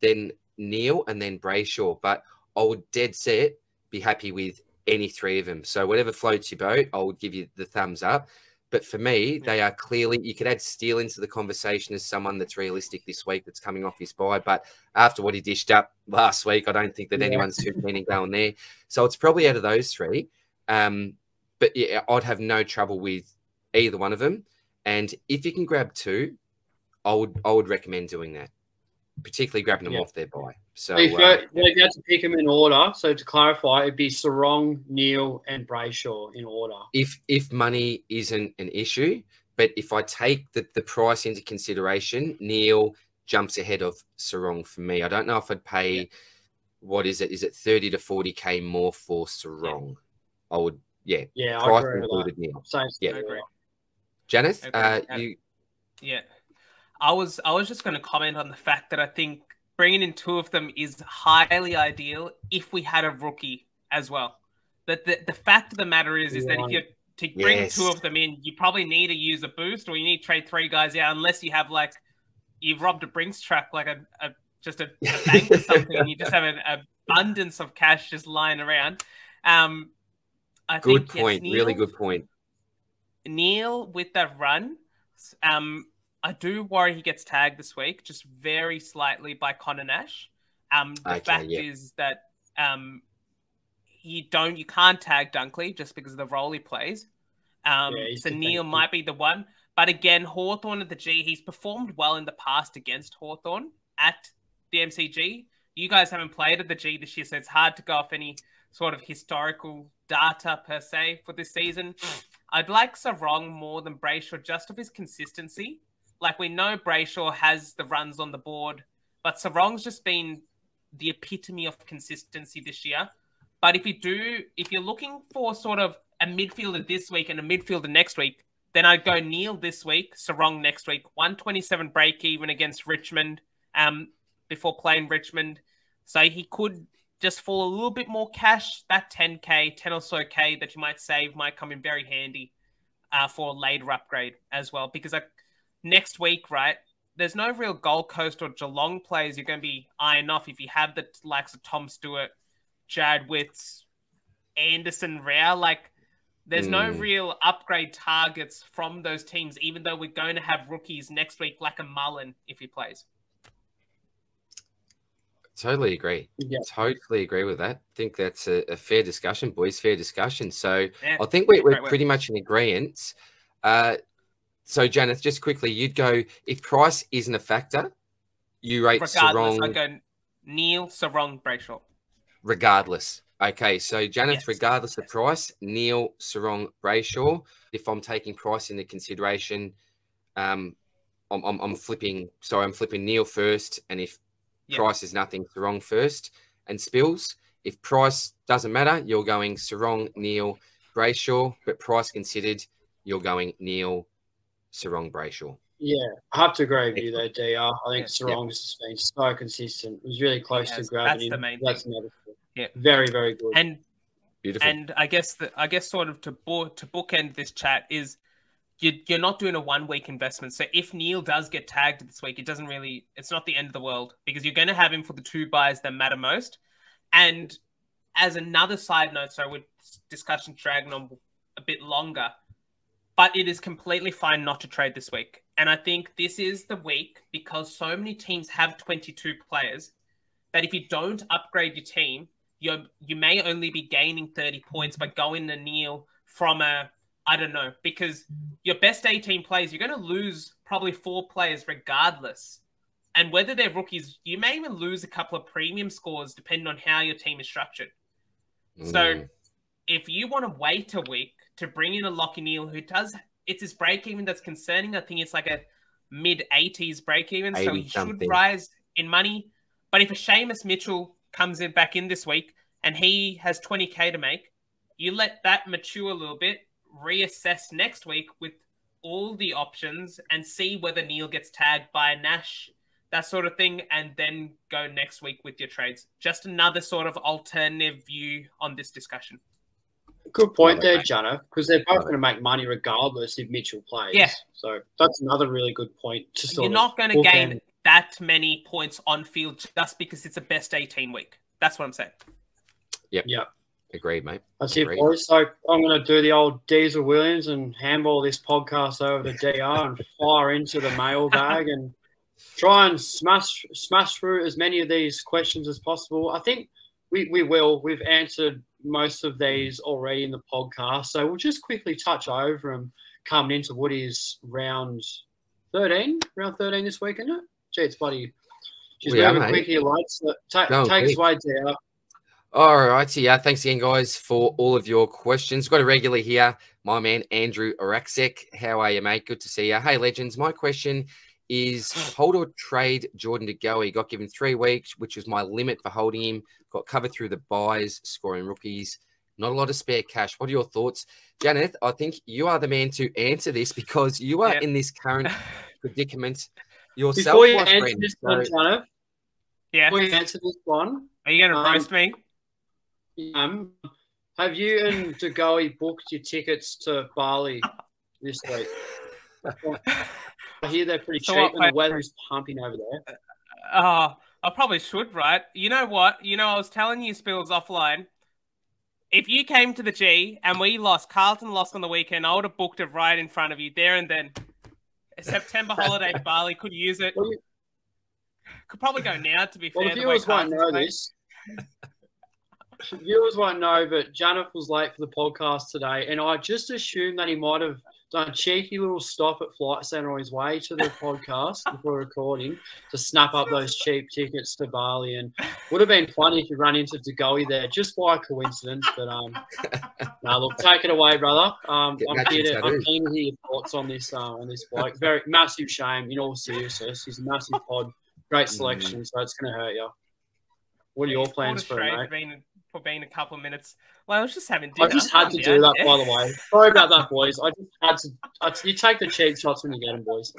then Neil, and then Brayshaw. But I would dead set be happy with any 3 of them. So whatever floats your boat, I would give you the thumbs up. But for me, they are clearly, you could add Steele into the conversation as someone that's realistic this week that's coming off his bye. But after what he dished up last week, I don't think that anyone's too keen in going there. So it's probably out of those 3. But yeah, I'd have no trouble with either one of them. And if you can grab 2, I would recommend doing that, particularly grabbing them off their bye. So if you had to pick them in order, so to clarify, it'd be Sarong, Neil, and Brayshaw in order. If money isn't an issue, but if I take the price into consideration, Neil jumps ahead of Sarong for me. I don't know if I'd pay, what is it? Is it 30 to 40K more for Sarong? I would, price included Neil. I agree. Janath, I was just going to comment on the fact that I think bringing in 2 of them is highly ideal if we had a rookie as well. But the fact of the matter is that if you're to bring 2 of them in, you probably need to use a boost, or you need to trade 3 guys out, unless you have you've robbed a Brinks truck, like a bank or something, and you just have an abundance of cash just lying around. Good point. Really good point. Neil, with that run, I do worry he gets tagged this week, just very slightly by Connor Nash. The fact is that you can't tag Dunkley just because of the role he plays. So Neil might be the one. But again, Hawthorn at the G, he's performed well in the past against Hawthorn at the MCG. You guys haven't played at the G this year, so it's hard to go off any sort of historical data per se for this season. I'd like Sarong more than Brayshaw just of his consistency. Like, we know Brayshaw has the runs on the board, but Sarong's just been the epitome of consistency this year. But if you're looking for sort of a midfielder this week and a midfielder next week, then I'd go Neil this week, Sarong next week. 127 break even against Richmond before playing Richmond. So he could just fall a little bit more cash. That 10K, 10 or so K that you might save might come in very handy for a later upgrade as well. Because next week, right, there's no real Gold Coast or Geelong players you're going to be eyeing off if you have the likes of Tom Stewart, Jared Witts, Anderson, Rao. There's no real upgrade targets from those teams, even though we're going to have rookies next week, like a Mullen, if he plays. Totally agree. Yeah. Totally agree with that. I think that's a fair discussion, boys. Fair discussion. So I think we're pretty much in agreement. So, Janath, just quickly, you'd go, if price isn't a factor, you rate Sarong. I'd go Neil, Sarong, Brayshaw. Regardless. Okay, so Janath, regardless of price, Neil, Sarong, Brayshaw. If I'm taking price into consideration, I'm flipping Neil first, and if price is nothing, Sarong first. And Spills, if price doesn't matter, you're going Sarong, Neil, Brayshaw, but price considered, you're going Neil, Sarong, Brayshaw. Yeah, I have to agree with you though, DR. I think Sarong's been so consistent. It was really close to grabbing him. That's another thing. Yeah, very, very good. And beautiful. And I guess sort of to bookend this chat is you're not doing a 1 week investment. So if Neil does get tagged this week, it's not the end of the world, because you're going to have him for the 2 buys that matter most. And as another side note, so with discussion dragging on a bit longer, but it is completely fine not to trade this week. And I think this is the week, because so many teams have 22 players, that if you don't upgrade your team, you may only be gaining 30 points by going to kneel from I don't know, because your best 18 players, you're going to lose probably 4 players regardless. And whether they're rookies, you may even lose a couple of premium scores depending on how your team is structured. So if you want to wait a week to bring in a Lockie Neal who it's his break even that's concerning. I think it's like a mid-80s break even, so he should rise in money. But if a Seamus Mitchell comes back in this week and he has 20k to make, you let that mature a little bit, reassess next week with all the options and see whether Neil gets tagged by Nash, that sort of thing, and then go next week with your trades. Just another sort of alternative view on this discussion. Good point there, Janath, because they're both going to make money regardless if Mitchell plays. Yeah. So that's another really good point. You're not going to gain that many points on field just because it's a best 18 week. That's what I'm saying. Yep. Yep. Agreed, mate. That's it, boys. So I'm going to do the old Diesel Williams and handball this podcast over to DR and fire into the mailbag and try and smash through as many of these questions as possible. I think we will. We've answered most of these already in the podcast, so we'll just quickly touch over them coming into what is round 13 this week, isn't it? Gee, it's bloody. She's moving quick here, lads. So take us away, DR. All right, so thanks again, guys, for all of your questions. Got a regular here, my man Andrew Araksek. How are you, mate? Good to see you. Hey, legends. My question is hold or trade Jordan DeGoey. Got given 3 weeks, which was my limit for holding him. Got covered through the buys, scoring rookies. Not a lot of spare cash. What are your thoughts? Janath, I think you are the man to answer this because you are in this current predicament yourself. Before you answer this one, Janath, before you answer this one, are you going to roast me? Have you and DeGoey booked your tickets to Bali this week? I hear they're pretty cheap and the weather is pumping over there. I probably should, right? You know what? I was telling you, Spills, offline, if you came to the G and we lost, Carlton lost on the weekend, I would have booked it right in front of you there and then. A September holiday to Bali, could use it. Could probably go now, to be fair. Well, the viewers won't know this. Viewers won't know, but Janath was late for the podcast today, and I just assumed that he might have done a cheeky little stop at Flight Centre on his way to the podcast before recording to snap up those cheap tickets to Bali. And would have been funny if you run into DeGoey there just by coincidence. But no, look, take it away, brother. I'm keen to hear your thoughts on this bloke. Very massive shame in all seriousness. He's a massive pod, great selection, so it's going to hurt you. What are your plans for it, mate? For being a couple of minutes. Well, I was just having dinner. I just had to do that, by the way. Sorry about that, boys. I just had to. You take the cheap shots when you get them, boys.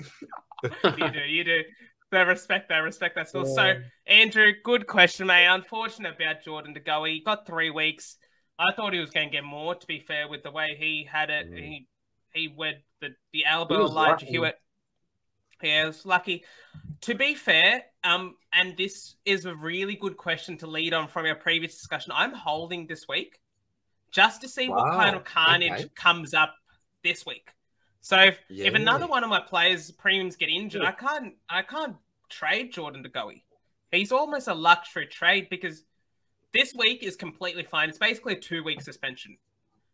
You do. They respect that still. Yeah. So, Andrew, good question, mate. Unfortunate about Jordan DeGoey. He got 3 weeks. I thought he was going to get more, to be fair, with the way he had it. He wed the elbow Elijah Hewitt. Yeah, it was lucky. To be fair, and this is a really good question to lead on from our previous discussion. I'm holding this week just to see what kind of carnage comes up this week. So if another one of my players' premiums get injured, I can't trade Jordan DeGoey. He's almost a luxury trade because this week is completely fine. It's basically a 2-week suspension.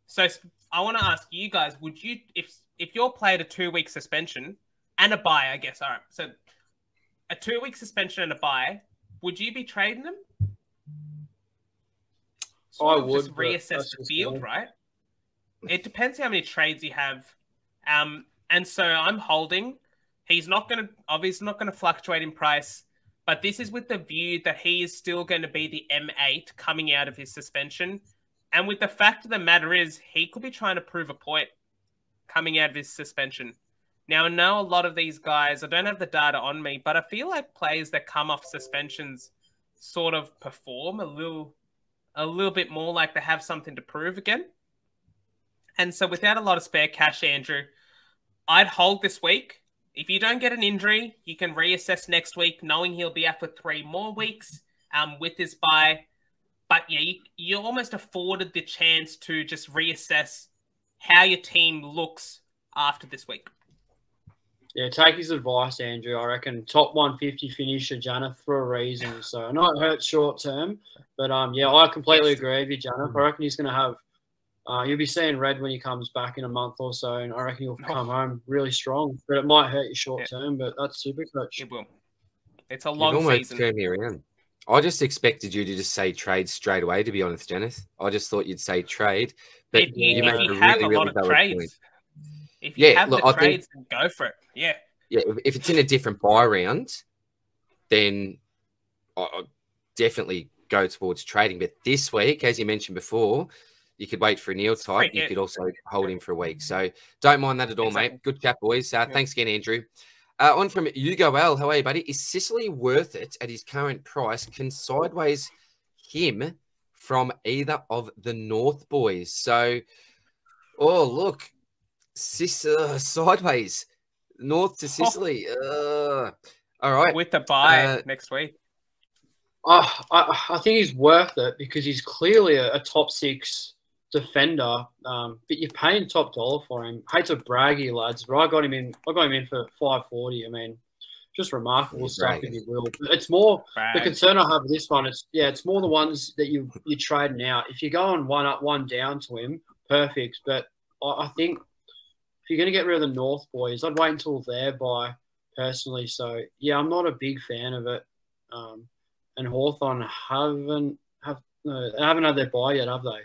So I want to ask you guys: would you, if your player had a 2-week suspension and a bye, I guess. All right. So a 2-week suspension and a bye, would you be trading them? I would. Just reassess the field, right? It depends how many trades you have. And so I'm holding. He's obviously not going to fluctuate in price, but this is with the view that he is still going to be the M8 coming out of his suspension. And with the fact of the matter is, he could be trying to prove a point coming out of his suspension. Now, I know a lot of these guys, I don't have the data on me, but I feel like players that come off suspensions sort of perform a little bit more like they have something to prove again. And so without a lot of spare cash, Andrew, I'd hold this week. If you don't get an injury, you can reassess next week, knowing he'll be out for 3 more weeks with his bye. But yeah, you're almost afforded the chance to just reassess how your team looks after this week. Yeah, take his advice, Andrew. I reckon top 150 finisher, Janath, for a reason. So I know it hurts short term, but yeah, I completely agree with you, Janath. I reckon he's going to have. You'll be seeing red when he comes back in a month or so, and I reckon he'll come home really strong. But it might hurt you short term, but that's SuperCoach. It will. It's a long season. Turned me around. I just expected you to just say trade straight away, to be honest, Janice. I just thought you'd say trade. But if you have a lot of trades, if you have the trades, then go for it. Yeah. Yeah, if it's in a different buy round, then I'll definitely go towards trading. But this week, as you mentioned before, you could wait for a Neil type. You could also hold him for a week. So don't mind that at all, mate. Good chat, boys. Thanks again, Andrew. On from Hugo L. How are you, buddy? Is Sicily worth it at his current price? Can sideways him from either of the North boys? So, look, sideways, North to Sicily. All right. With the bye next week. I think he's worth it because he's clearly a top 6 defender, but you're paying top dollar for him. Hate to brag you, lads, but I got him in for 540. I mean, just remarkable stuff, if you will. But it's more the concern I have with this one. It's more the ones that you're trading out. If you're going one up, one down to him, perfect. But I think if you're going to get rid of the North boys, I'd wait until they're by personally. So yeah, I'm not a big fan of it. And Hawthorn haven't had their buy yet, have they?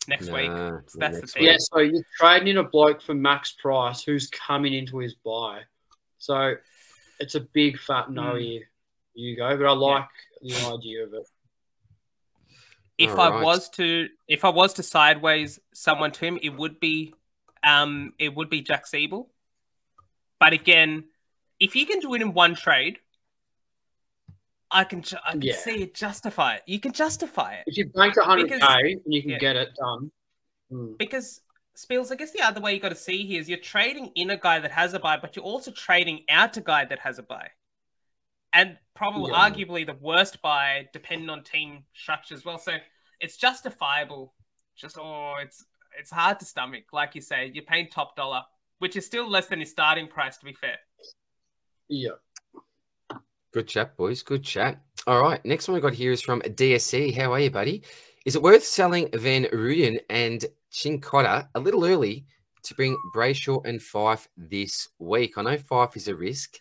Next week. So that's the thing. Yeah, so you're trading in a bloke for max price who's coming into his buy. So it's a big fat no here, Hugo, but I like the idea of it. If I was to sideways someone to him, it would be Jack Siebel. But again, if you can do it in one trade, I can see it justify it. You can justify it. If you bank 100K and you can get it done. Because, Spills, I guess the other way you got to see here is you're trading in a guy that has a buy, but you're also trading out a guy that has a buy. And probably arguably the worst buy, depending on team structure as well. So it's justifiable. Just, it's hard to stomach. Like you say, you're paying top dollar, which is still less than his starting price, to be fair. Yeah. Good chat, boys. Good chat. All right. Next one we got here is from DSC. How are you, buddy? Is it worth selling Van Ruyen and Chincotta a little early to bring Brayshaw and Fife this week? I know Fife is a risk.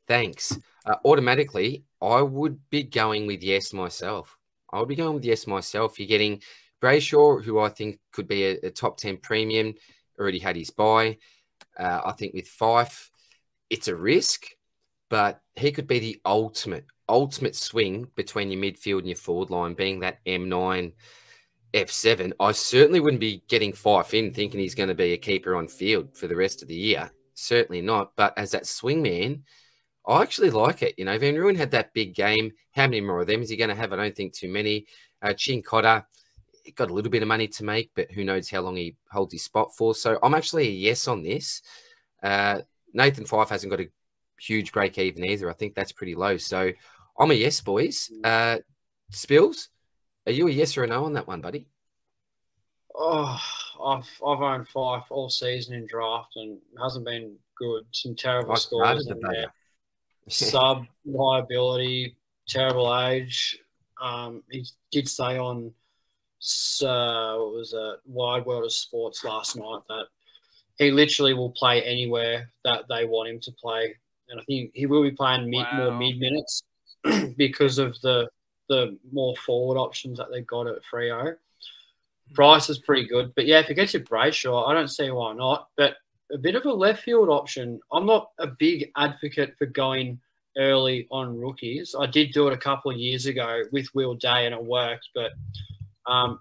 Thanks. Automatically, I would be going with yes myself. You're getting Brayshaw, who I think could be a top 10 premium, already had his buy. I think with Fife, it's a risk. But he could be the ultimate swing between your midfield and your forward line, being that M9, F7. I certainly wouldn't be getting Fife in thinking he's going to be a keeper on field for the rest of the year. Certainly not. But as that swing man, I actually like it. You know, Van Ruyen had that big game. How many more of them is he going to have? I don't think too many. Chincotta got a little bit of money to make, but who knows how long he holds his spot for. So I'm actually a yes on this. Nathan Fife hasn't got a huge break even either. I think that's pretty low. So I'm a yes, boys. Spills, are you a yes or a no on that one, buddy? I've owned Fife all season in draft and it hasn't been good. Some terrible scores in there. Sub liability, terrible age. He did say on Wide World of Sports last night that he literally will play anywhere that they want him to play. And I think he will be playing more mid minutes because of the more forward options that they've got at Freo. Price is pretty good. But, yeah, if it gets you Brayshaw, I don't see why not. But a bit of a left field option. I'm not a big advocate for going early on rookies. I did do it a couple of years ago with Will Day and it worked. But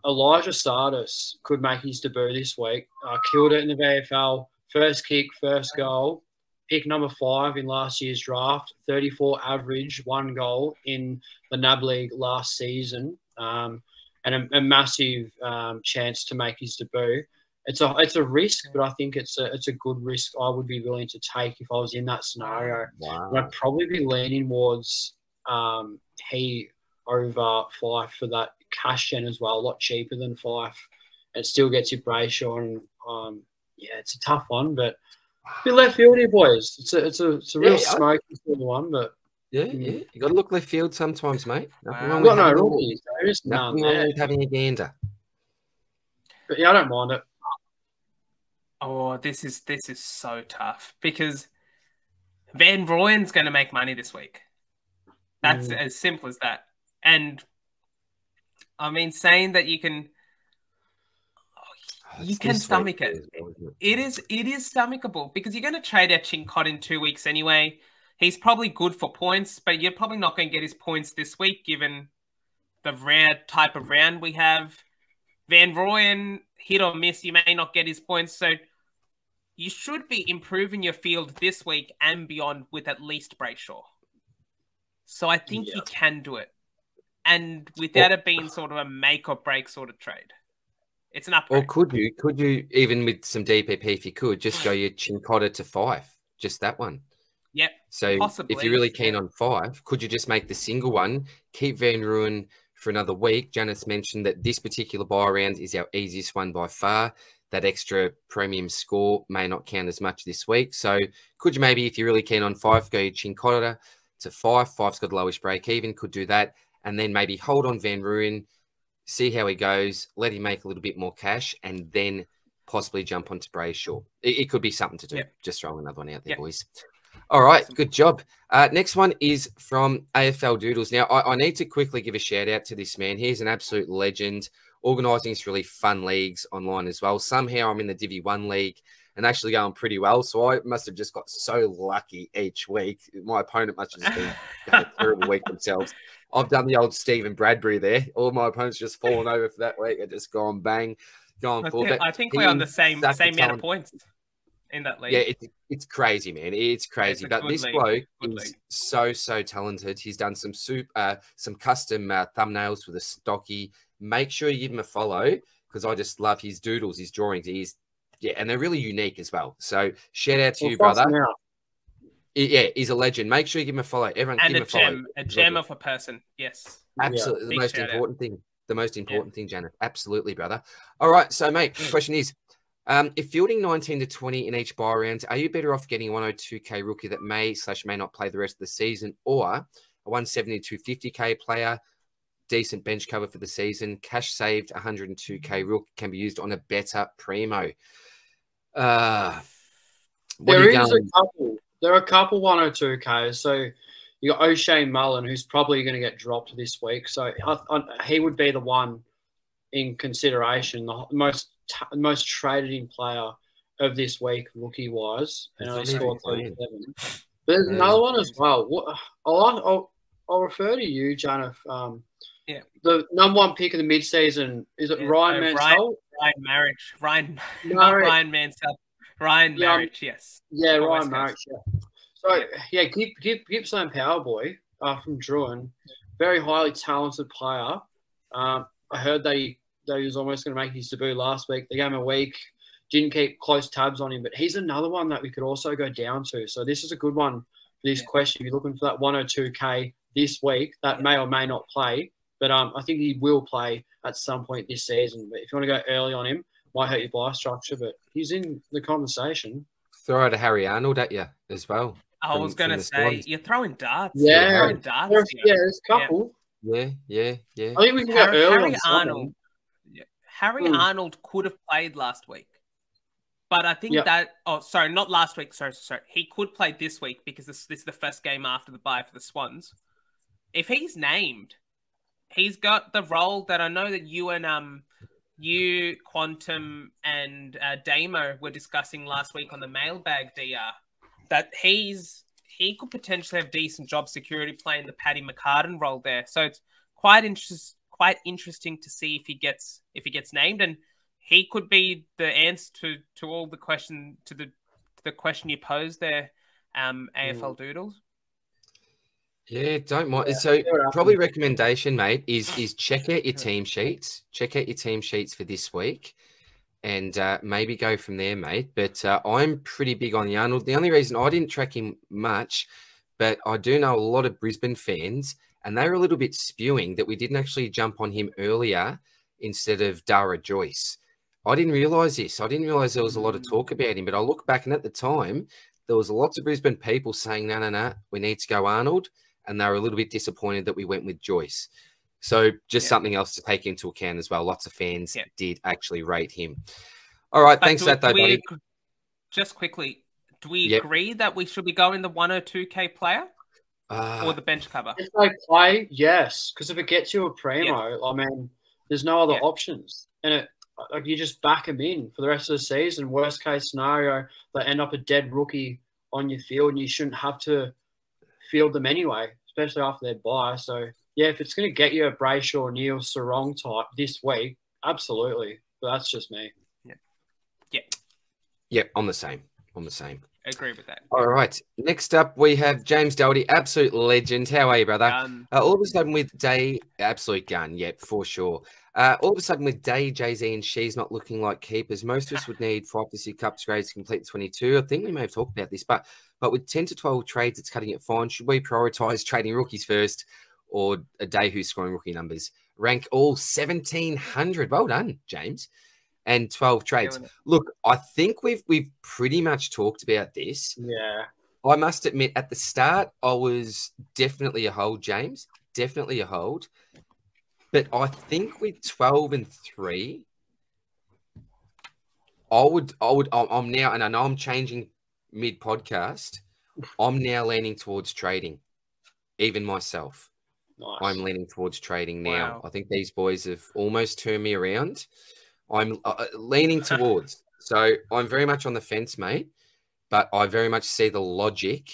Elijah Sardis could make his debut this week. Killed it in the VFL. First kick, first goal. Pick number 5 in last year's draft, 34 average, 1 goal in the NAB League last season, and a massive chance to make his debut. It's a risk, but I think it's a good risk I would be willing to take if I was in that scenario. Wow. And I'd probably be leaning towards he over Fife for that cash gen as well, a lot cheaper than Fife. It still gets you Brayshaw, and it's a tough one, but Be left field here, boys. It's a real Yeah, smoky sort of one, but yeah. You got to look left field sometimes, mate. Nothing wrong we've with got no having a rookies. There is none nothing wrong there. with having a gander. But yeah, I don't mind it. Oh, this is so tough because Van Rooyen's going to make money this week. That's as simple as that. And I mean, saying that you can stomach it. It is stomachable because you're going to trade out Chincott in 2 weeks anyway. He's probably good for points, but you're probably not going to get his points this week given the rare type of round we have. Van Rooyen, hit or miss, you may not get his points. So you should be improving your field this week and beyond with at least Brayshaw. So I think you can do it. And without it being sort of a make or break sort of trade. It's an upgrade. Or could you, even with some DPP, if you could, just go your Chincotta to 5, just that one? Yep. So possibly. If you're really keen on 5, could you just make the single one, keep Van Rooyen for another week? Janice mentioned that this particular buy round is our easiest one by far. That extra premium score may not count as much this week. So could you maybe, if you're really keen on 5, go your Chincotta to 5. 5's got the lowest break even, could do that. And then maybe hold on Van Rooyen, see how he goes, let him make a little bit more cash, and then possibly jump onto Brayshaw. It could be something to do. Yep. Just throwing another one out there, Yep. boys. All right, good job. Next one is from AFL Doodles. Now, I need to quickly give a shout out to this man. He's an absolute legend, organising this really fun leagues online as well. Somehow I'm in the Divi 1 league and actually going pretty well. So I must have just got so lucky each week. My opponent must have just been having a terrible week themselves. I've done the old Stephen Bradbury there. All my opponents just fallen over for that week. I just gone bang, gone forward. I think we're on the same amount of points in that league. Yeah, it's crazy, man. It's crazy. But this bloke is so talented. He's done some custom thumbnails for the stocky. Make sure you give him a follow because I just love his doodles, his drawings. And they're really unique as well. So shout out to you, brother. Yeah, he's a legend. Make sure you give him a follow. Everyone give him a follow. A gem of a person. Yes. Absolutely. The most important thing. The most important thing, Janath. Absolutely, brother. All right. So, mate, the question is, if fielding 19 to 20 in each buy round, are you better off getting a 102K rookie that may not play the rest of the season, or a 170 to 250K player, decent bench cover for the season, cash saved 102K rookie can be used on a better premo? There are a couple 102Ks. So you got O'Shea Mullen, who's probably going to get dropped this week. So he would be the one in consideration, the most traded in player of this week, rookie wise, and only scored 37. But there's another one as well. I'll refer to you, Janath. The number 1 pick of the mid-season, is it Ryan Mansell? Ryan Mansell. Ryan Marriage, yes. Yeah, Ryan Marriage, yeah. So, Gippsland Powerboy from Druin, very highly talented player. I heard that he was almost going to make his debut last week. They gave him a week, didn't keep close tabs on him, but he's another one that we could also go down to. So this is a good one for this question. If you're looking for that 102K this week, that may or may not play, but I think he will play at some point this season. But if you want to go early on him, might hurt your buy structure, but he's in the conversation. Throw out a Harry Arnold at you as well. I was going to say, you're throwing darts. Yeah. You're throwing darts. There's a couple. Yeah. I think we can go early on Harry Arnold could have played last week. But I think not last week. Sorry. He could play this week because this is the first game after the bye for the Swans. If he's named, he's got the role that I know that you and you, Quantum, and Damo were discussing last week on the mailbag DR, that he could potentially have decent job security playing the Paddy McCartan role there. So it's quite interesting to see if he gets named, and he could be the answer to all the question to the question you posed there, AFL Doodles. Yeah, don't mind. So probably recommendation, mate, is check out your team sheets. Check out your team sheets for this week and maybe go from there, mate. But I'm pretty big on the Arnold. The only reason I didn't track him much, but I do know a lot of Brisbane fans, and they were a little bit spewing that we didn't actually jump on him earlier instead of Dara Joyce. I didn't realise this. I didn't realise there was a lot of talk about him. But I look back, and at the time, there was lots of Brisbane people saying, no, we need to go Arnold. And they were a little bit disappointed that we went with Joyce. So just something else to take into account as well. Lots of fans did actually rate him. All right, thanks for that, though, buddy. Just quickly, do we agree that we should be going the 102K player or the bench cover? If they play, yes. Because if it gets you a primo, I mean, there's no other options. And you just back them in for the rest of the season. Worst case scenario, they end up a dead rookie on your field, and you shouldn't have to field them anyway, especially after their bye. So, yeah, if it's going to get you a Brayshaw, Neil, Sarong type this week, absolutely. But that's just me. Yeah, I'm the same. Agree with that. All right. Next up, we have James Doherty, absolute legend. How are you, brother? All of a sudden with Day, absolute gun. Yep, for sure. All of a sudden with Day, Jay-Z, and She's not looking like keepers. Most of us would need 5 to 6 upgrades to complete 22. I think we may have talked about this, but with 10 to 12 trades, it's cutting it fine. Should we prioritise trading rookies first, or a Day who's scoring rookie numbers? Rank all 1,700. Well done, James. And 12 trades. Look, I think we've pretty much talked about this. Yeah. I must admit, at the start, I was definitely a hold, James. Definitely a hold. But I think with 12 and 3, I'm now, and I know I'm changing mid-podcast, I'm now leaning towards trading. Even myself. Nice. I'm leaning towards trading now. Wow. I think these boys have almost turned me around. I'm leaning towards. So I'm very much on the fence, mate. But I very much see the logic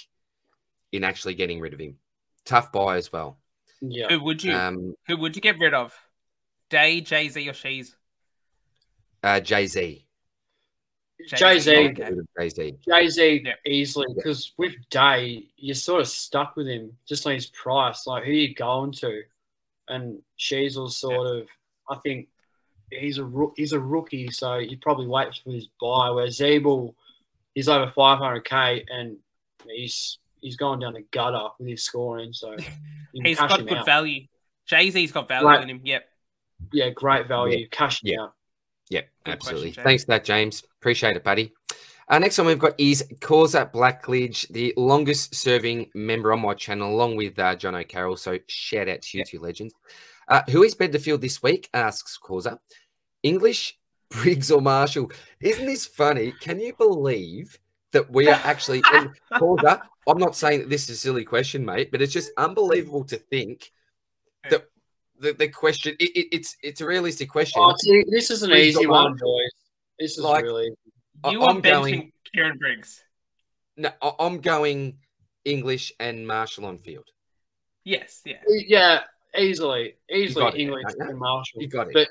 in actually getting rid of him. Tough buy as well. Yeah. Who would you get rid of? Day, Jay-Z, or She's? Jay-Z. Jay-Z easily, because with Day, you're sort of stuck with him just on his price. Like, who are you going to? And She's will sort of, I think, he's a rookie, so you probably wait for his buy. Where Zeeble, he's over 500K, and he's going down the gutter with his scoring. So he's got good value. Jay-Z's got value in him. Yep. Yeah, great value. Cash out. Yep, absolutely. Thanks for that, James. Appreciate it, buddy. Next one we've got is Causa Blackledge, the longest serving member on my channel, along with John O'Carroll. So shout out to you two legends. Who is better to field this week? Asks Causa. English, Briggs, or Marshall? Isn't this funny? Can you believe that we are actually Causa? I'm not saying that this is a silly question, mate, but it's just unbelievable to think that the question it's a realistic question. Oh, see, this is an easy one, boys. This is like, really. You are benching Kieran Briggs. No, I'm going English and Marshall on field. Yes, yeah, easily English and Marshall. You got it. But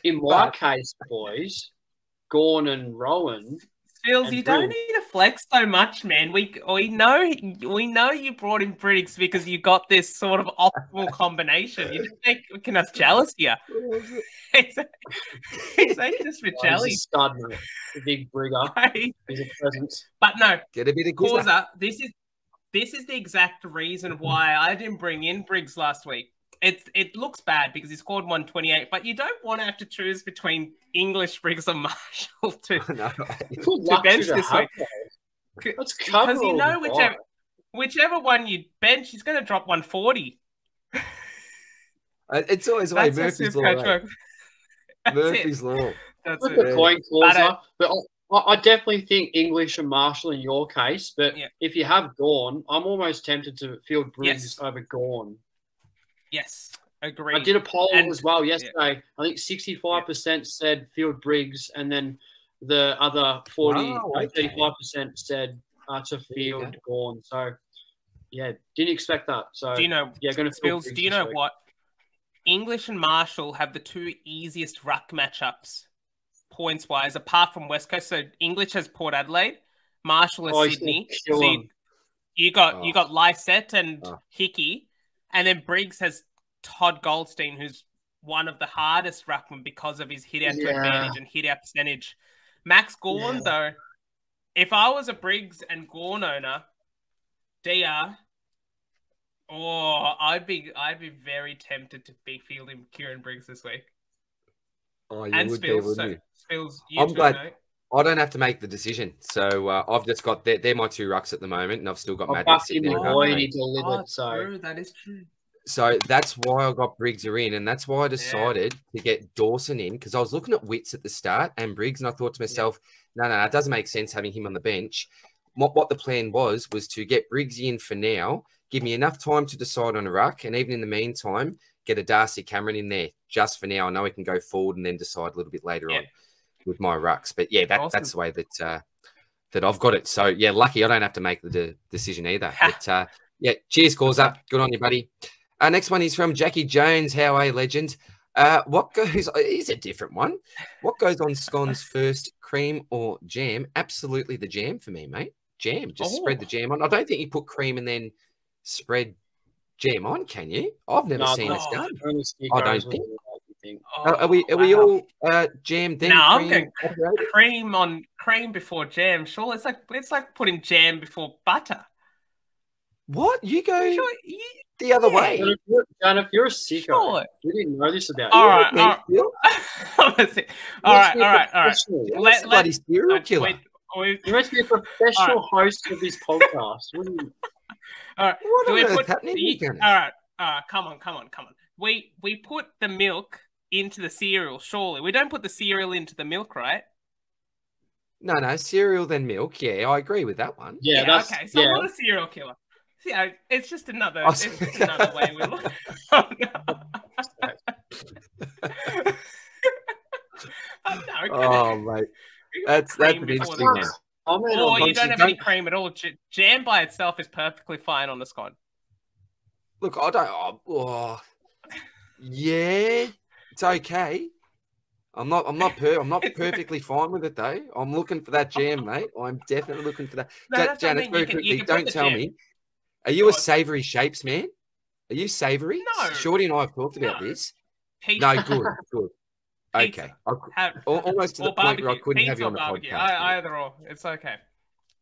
in my case, boys, Gawn and Rowan. Phils, you don't need to flex so much, man. We know you brought in Briggs because you got this sort of optimal combination. You just making us jealous here. He's making us jealous. He's a stud, mate. A big brigger. He's a presence. But no, get a bit of Causa, this is the exact reason why I didn't bring in Briggs last week. It looks bad because he scored 128, but you don't want to have to choose between English, Briggs, or Marshall to bench this week. Because you know whichever one you bench, he's going to drop 140. It's always the way Murphy's Law. Murphy's Law. That's a coin closer. But I definitely think English and Marshall in your case. But if you have Gawn, I'm almost tempted to field Briggs over Gawn. Yes, agree. I did a poll as well yesterday. I think 65% said field Briggs, and then the other 35% said to field Gawn. So, didn't expect that. So, do you know? Going to field Spills. Do you know what? English and Marshall have the two easiest ruck matchups points wise, apart from West Coast. So English has Port Adelaide, Marshall has Sydney. So you got Lysette and Hickey. And then Briggs has Todd Goldstein, who's one of the hardest ruckmen because of his hit-out to advantage and hit-out percentage. Max Gawn, though, if I was a Briggs and Gawn owner, DR, I'd be very tempted to be fielding Kieran Briggs this week. Oh, you And would be, Spills. wouldn't So, you? Spills, you I'm too, glad mate. I don't have to make the decision. So I've just got they're my 2 rucks at the moment, and I've still got I'll Madrid back sitting in there. the going, boy "Mate." and he delivered. So True. That is true. So that's why I got Briggs in, and that's why I decided to get Dawson in, because I was looking at Wits at the start and Briggs, and I thought to myself, no, it doesn't make sense having him on the bench. What the plan was to get Briggs in for now, give me enough time to decide on a ruck, and even in the meantime, get a Darcy Cameron in there just for now. I know we can go forward and then decide a little bit later on with my rucks. But yeah, that's the way that I've got it. So yeah, lucky I don't have to make the decision either. But yeah, cheers, Causa. Good on you, buddy. Next one is from Jackie Jones. How are you, legend? What goes? Is a different one. What goes on scones first, cream or jam? Absolutely the jam for me, mate. Jam. Just spread the jam on. I don't think you put cream and then spread jam on. Can you? I've never seen it done. I don't think. Are we all jam then? No, I'm cream going cream before jam. Sure, it's like putting jam before butter. What? You go the other way. Janath, you're a sicko. Sure. We didn't know this about All you. right. All right. Let's bloody serial killer. You must be a professional host of this podcast. All right. What on earth happening? All right. Come on. We put the milk into the cereal. Surely we don't put the cereal into the milk, right? No, cereal then milk. Yeah, I agree with that one. Yeah, that's okay. So I'm not a serial killer. Yeah, it's just another way we look. Oh, no. Oh, mate. That's an interesting one. Or you don't have any cream at all. Jam by itself is perfectly fine on the scone. Look, I don't. Yeah, it's okay. I'm not perfectly fine with it though. I'm looking for that jam, mate. I'm definitely looking for that. Janath, very quickly, don't tell me. Are you a savoury shapes man? Are you savoury? No. Shorty and I have talked about this. Pizza. No, good. Okay. Almost to the point where I couldn't have you on the podcast. Either or. It's okay.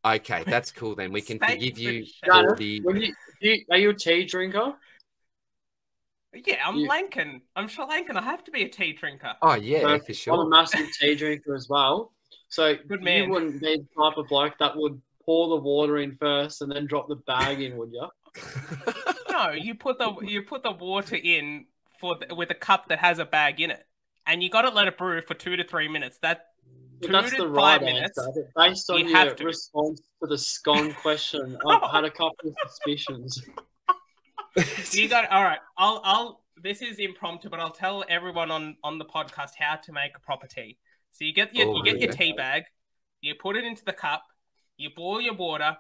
Okay, that's cool then. We can forgive you for the... Are you a tea drinker? Yeah, I'm Lankan. I'm Sri Lankan. I have to be a tea drinker. Oh, yeah, for sure. I'm a massive tea drinker as well. So good man. You wouldn't be the type of bloke that would pour the water in first and then drop the bag in, would you? No, you put the water in with a cup that has a bag in it, and you got to let it brew for 2 to 3 minutes. That's the right 5 minutes. Answer. Based on your response to the scone question, I've had a couple of suspicions. You got all right. I'll. This is impromptu, but I'll tell everyone on the podcast how to make a proper tea. So you get your tea bag, you put it into the cup, you boil your water,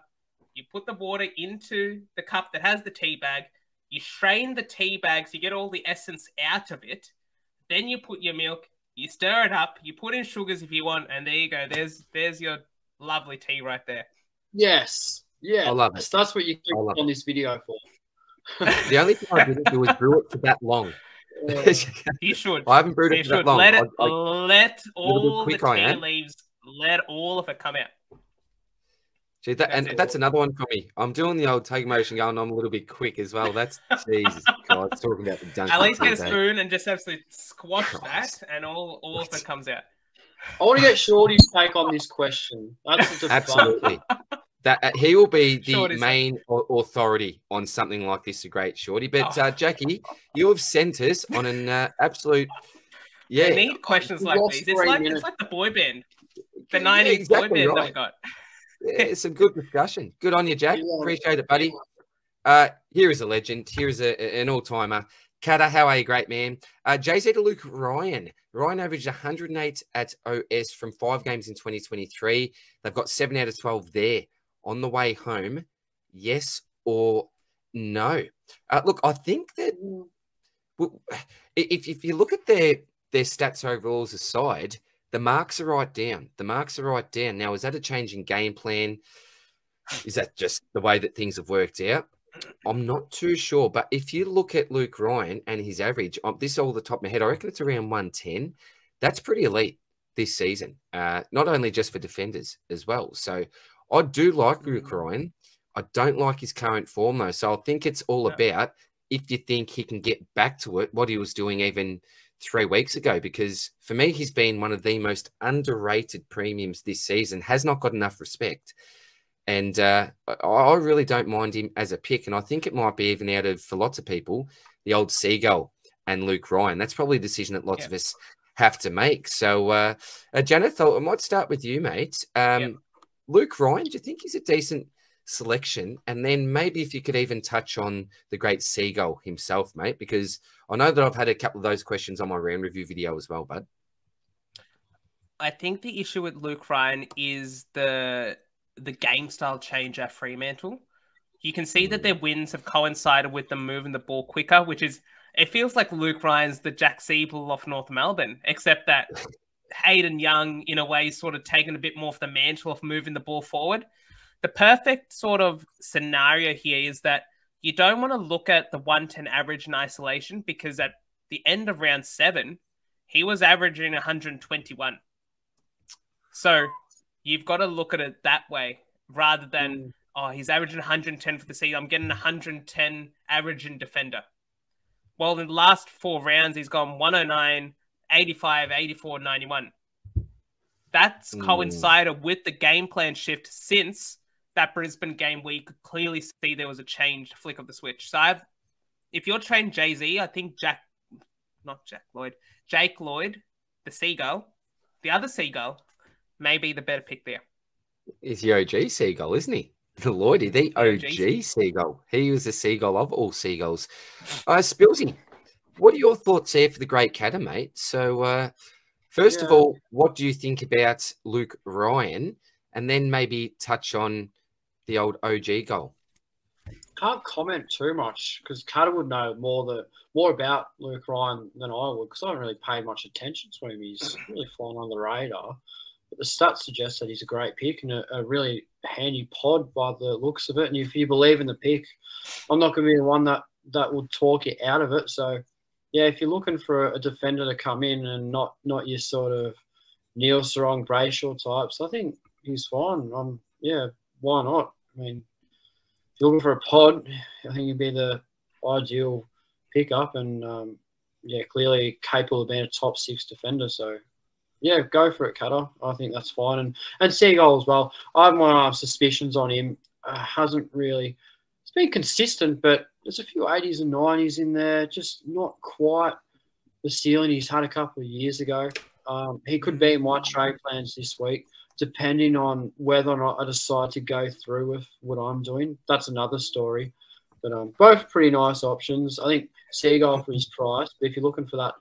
you put the water into the cup that has the tea bag, you strain the tea bag so you get all the essence out of it. Then you put your milk, you stir it up, you put in sugars if you want, and there you go. There's your lovely tea right there. Yes. Yeah. I love it. That's what you clicked on this video for. The only thing I didn't do was brew it for that long. You should. I haven't brewed it for that long. Let all the tea leaves, let all of it come out. Gee, that's another one for me. I'm doing the old take motion going on a little bit quick as well. That's Jesus God. Talking about the dunk. At least get a spoon and just absolutely squash that, and all of it comes out. I want to get Shorty's take on this question. That's absolutely. That he will be the main authority on something like this, a great Shorty. But Jackie, you have sent us on an absolute I need questions like these. It's like the boy band, the 90s boy band that we got. Yeah, some good discussion. Good on you, Jack. Appreciate it, buddy. Here is a legend. Here is an all-timer. Kata, how are you? Great, man. JZ to Luke Ryan. Ryan averaged 108 at OS from 5 games in 2023. They've got 7 out of 12 there. On the way home, yes or no? Look, I think that if you look at their stats overalls aside, the marks are right down. Now, is that a change in game plan? Is that just the way that things have worked out? I'm not too sure. But if you look at Luke Ryan and his average, this all the top of my head, I reckon it's around 110. That's pretty elite this season, not only just for defenders as well. So I do like Luke Ryan. I don't like his current form, though. So I think it's all about if you think he can get back to it, what he was doing even 3 weeks ago, because for me, he's been one of the most underrated premiums this season, has not got enough respect. And I really don't mind him as a pick. And I think it might be even out of, for lots of people, the old Seagull and Luke Ryan. That's probably a decision that lots of us have to make. So, Janath, I might start with you, mate. Luke Ryan, do you think he's a decent selection? And then maybe if you could even touch on the great Seagull himself, mate, because I know that I've had a couple of those questions on my round review video as well, bud. I think the issue with Luke Ryan is the game style change at Fremantle. You can see that their wins have coincided with them moving the ball quicker, which is, it feels like Luke Ryan's the Jack Siebel of North Melbourne, except that Hayden Young, in a way, is sort of taken a bit more of the mantle of moving the ball forward. The perfect sort of scenario here is that you don't want to look at the 110 average in isolation, because at the end of round 7, he was averaging 121. So you've got to look at it that way rather than, oh, he's averaging 110 for the season. I'm getting 110 average in defender. Well, in the last 4 rounds, he's gone 109, 85, 84, 91. That's coincided with the game plan shift since that Brisbane game where you could clearly see there was a change, flick of the switch. So if you're trading Jay-Z, I think Jake Lloyd, the Seagull, the other Seagull, may be the better pick there. He's the OG Seagull, isn't he? The Lloydie, the OG Seagull. He was the Seagull of all Seagulls. Spilsy, what are your thoughts there for the great Catter, mate? So, first of all, what do you think about Luke Ryan? And then maybe touch on the old OG goal. Can't comment too much because Catter would know more about Luke Ryan than I would, because I haven't really paid much attention to him. He's really flying on the radar. But the stats suggest that he's a great pick and a really handy pod by the looks of it. And if you believe in the pick, I'm not going to be the one that will talk you out of it. So, yeah, if you're looking for a defender to come in and not your sort of Neil Sarong, Brayshaw types, I think he's fine. Yeah, why not? I mean, if you're looking for a pod, I think he'd be the ideal pickup and, clearly capable of being a top 6 defender. So, yeah, go for it, Cutter. I think that's fine. And Seagull as well. I have my suspicions on him. Hasn't really – it's been consistent, but there's a few 80s and 90s in there, just not quite the ceiling he's had a couple of years ago. He could be in my trade plans this week, depending on whether or not I decide to go through with what I'm doing. That's another story. But both pretty nice options. I think Seagull for his price, but if you're looking for that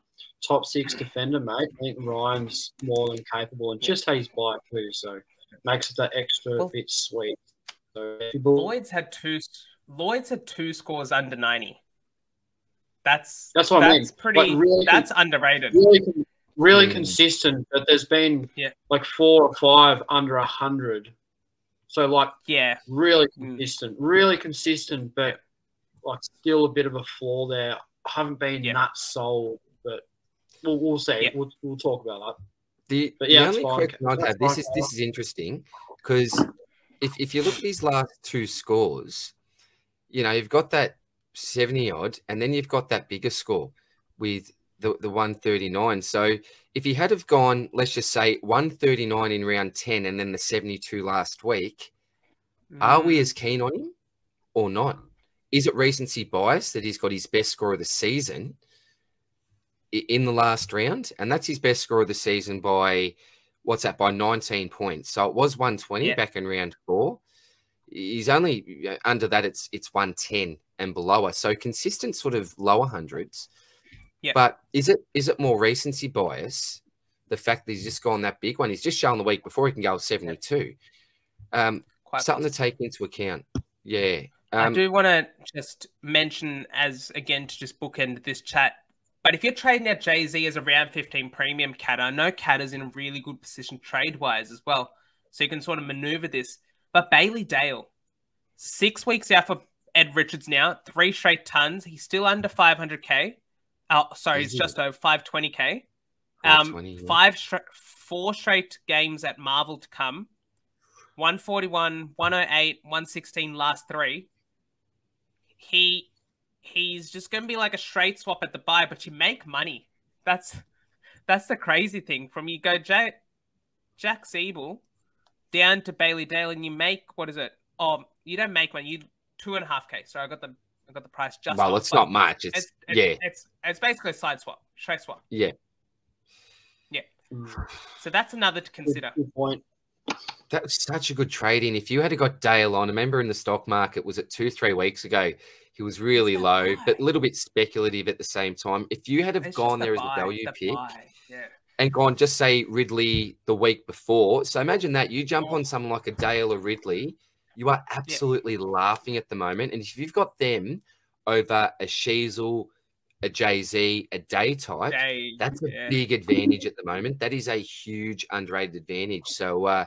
top 6 defender, mate, I think Ryan's more than capable and just had his bite too, so makes it that extra bit sweet. So Lloyd's had two scores under 90. That's what I mean. Pretty. Like really, that's underrated. Really consistent, but there's been like 4 or 5 under 100. So really consistent, but like still a bit of a flaw there. I haven't been that sold, but we'll see. Yeah. We'll talk about that. The only question I'd have, this is interesting, because if you look at his last 2 scores, you've got that 70-odd, and then you've got that bigger score with the 139. So if he had have gone, let's just say 139 in round 10 and then the 72 last week, are we as keen on him or not? Is it recency bias that he's got his best score of the season in the last round? And that's his best score of the season by, by 19 points. So it was 120 back in round 4. He's only under that, it's 110 and below us. So consistent sort of lower hundreds. Yeah. But is it more recency bias, the fact that he's just gone that big one? He's just shown the week before he can go 72. Something to take into account. Yeah. I do want to just mention to just bookend this chat, but if you're trading out Jay-Z as a round 15 premium Catter, I know Catter's in a really good position trade-wise as well, so you can sort of maneuver this. But Bailey Dale, 6 weeks out for Ed Richards now, 3 straight tons. He's still under 500K. Oh, sorry, he's just over 520K. 4 straight games at Marvel to come. 141, 108, 116 last 3. He's just going to be like a straight swap at the buy, but you make money. That's the crazy thing. From you go Jack Siebel down to Bailey Dale, and you make, what is it? Oh, you don't make one. You 2.5K. So I got the price just. Well, it's not much. It's basically a side swap, straight swap. Yeah. So that's another to consider. Good point. That was such a good trade in. If you had got Dale on, I remember in the stock market, was it 2-3 weeks ago? He was really low, but a little bit speculative at the same time. If you had gone there as a value pick and gone, just say Ridley the week before. So imagine that you jump on someone like a Dale or Ridley, you are absolutely laughing at the moment. And if you've got them over a Sheasel, a Jay-Z, a Day type, that's a big advantage at the moment. That is a huge underrated advantage. So,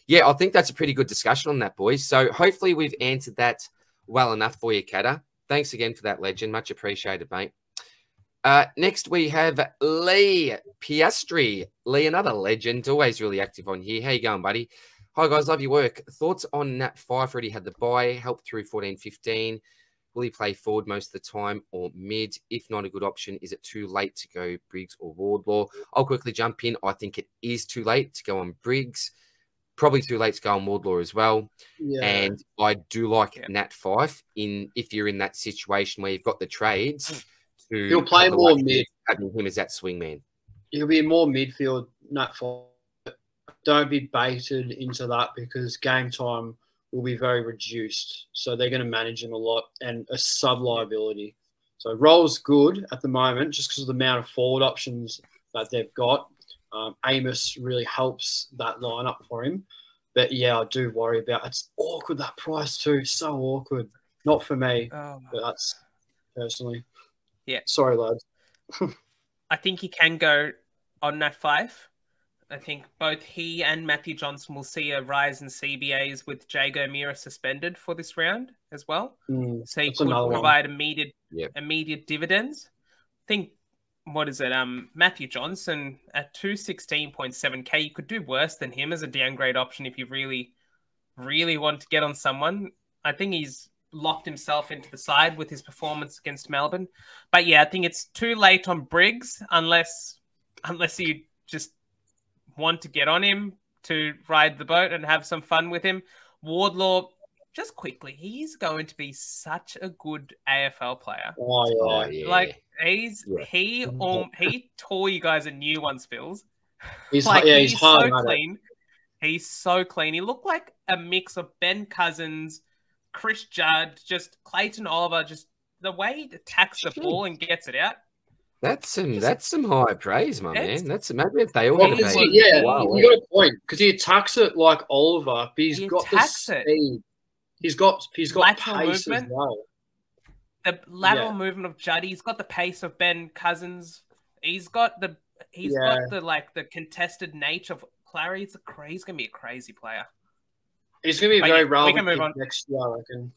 yeah, I think that's a pretty good discussion on that, boys. So hopefully we've answered that well enough for you, Katta. Thanks again for that, legend. Much appreciated, mate. Next, we have Lee Piastri. Lee, another legend, always really active on here. How you going, buddy? Hi, guys. Love your work. Thoughts on Nat Fife? Already had the buy, helped through 14-15. Will he play forward most of the time or mid? If not a good option, is it too late to go Briggs or Wardlaw? I'll quickly jump in. I think it is too late to go on Briggs. Probably too late to go on Wardlaw as well. Yeah. And I do like Nat Fife if you're in that situation where you've got the trades. He'll play more mid. Having him as that swing man. He'll be more midfield, Nat Fife. Don't be baited into that because game time will be very reduced. So they're going to manage him a lot and a sub-liability. So role's good at the moment just because of the amount of forward options that they've got. Amos really helps that lineup for him. But, yeah, I do worry about it's awkward, that price too. So awkward. Not for me, but that's personally. Yeah. Sorry, lads. I think he can go on Nat Fife. I think both he and Matthew Johnson will see a rise in CBAs with Jago Mira suspended for this round as well. So he could provide immediate dividends. I think, what is it? Matthew Johnson at 216.7K, you could do worse than him as a downgrade option if you really, really want to get on someone. I think he's locked himself into the side with his performance against Melbourne. But yeah, I think it's too late on Briggs unless you just want to get on him to ride the boat and have some fun with him. Wardlaw, just quickly, he's going to be such a good AFL player. Oh yeah. Like he tore you guys a new one, Spills. He's so hard, clean. He's so clean. He looked like a mix of Ben Cousins, Chris Judd, just Clayton Oliver, just the way he attacks the ball and gets it out. That's some high praise, my man. That's maybe if they all you got a point because he attacks it like Oliver, but he's got the speed. He's got pace movement, as well. The lateral movement of Judd. He's got the pace of Ben Cousins. He's got the contested nature of Clary. He's gonna be a crazy player. He's gonna be very relevant. We can move on next year, I reckon.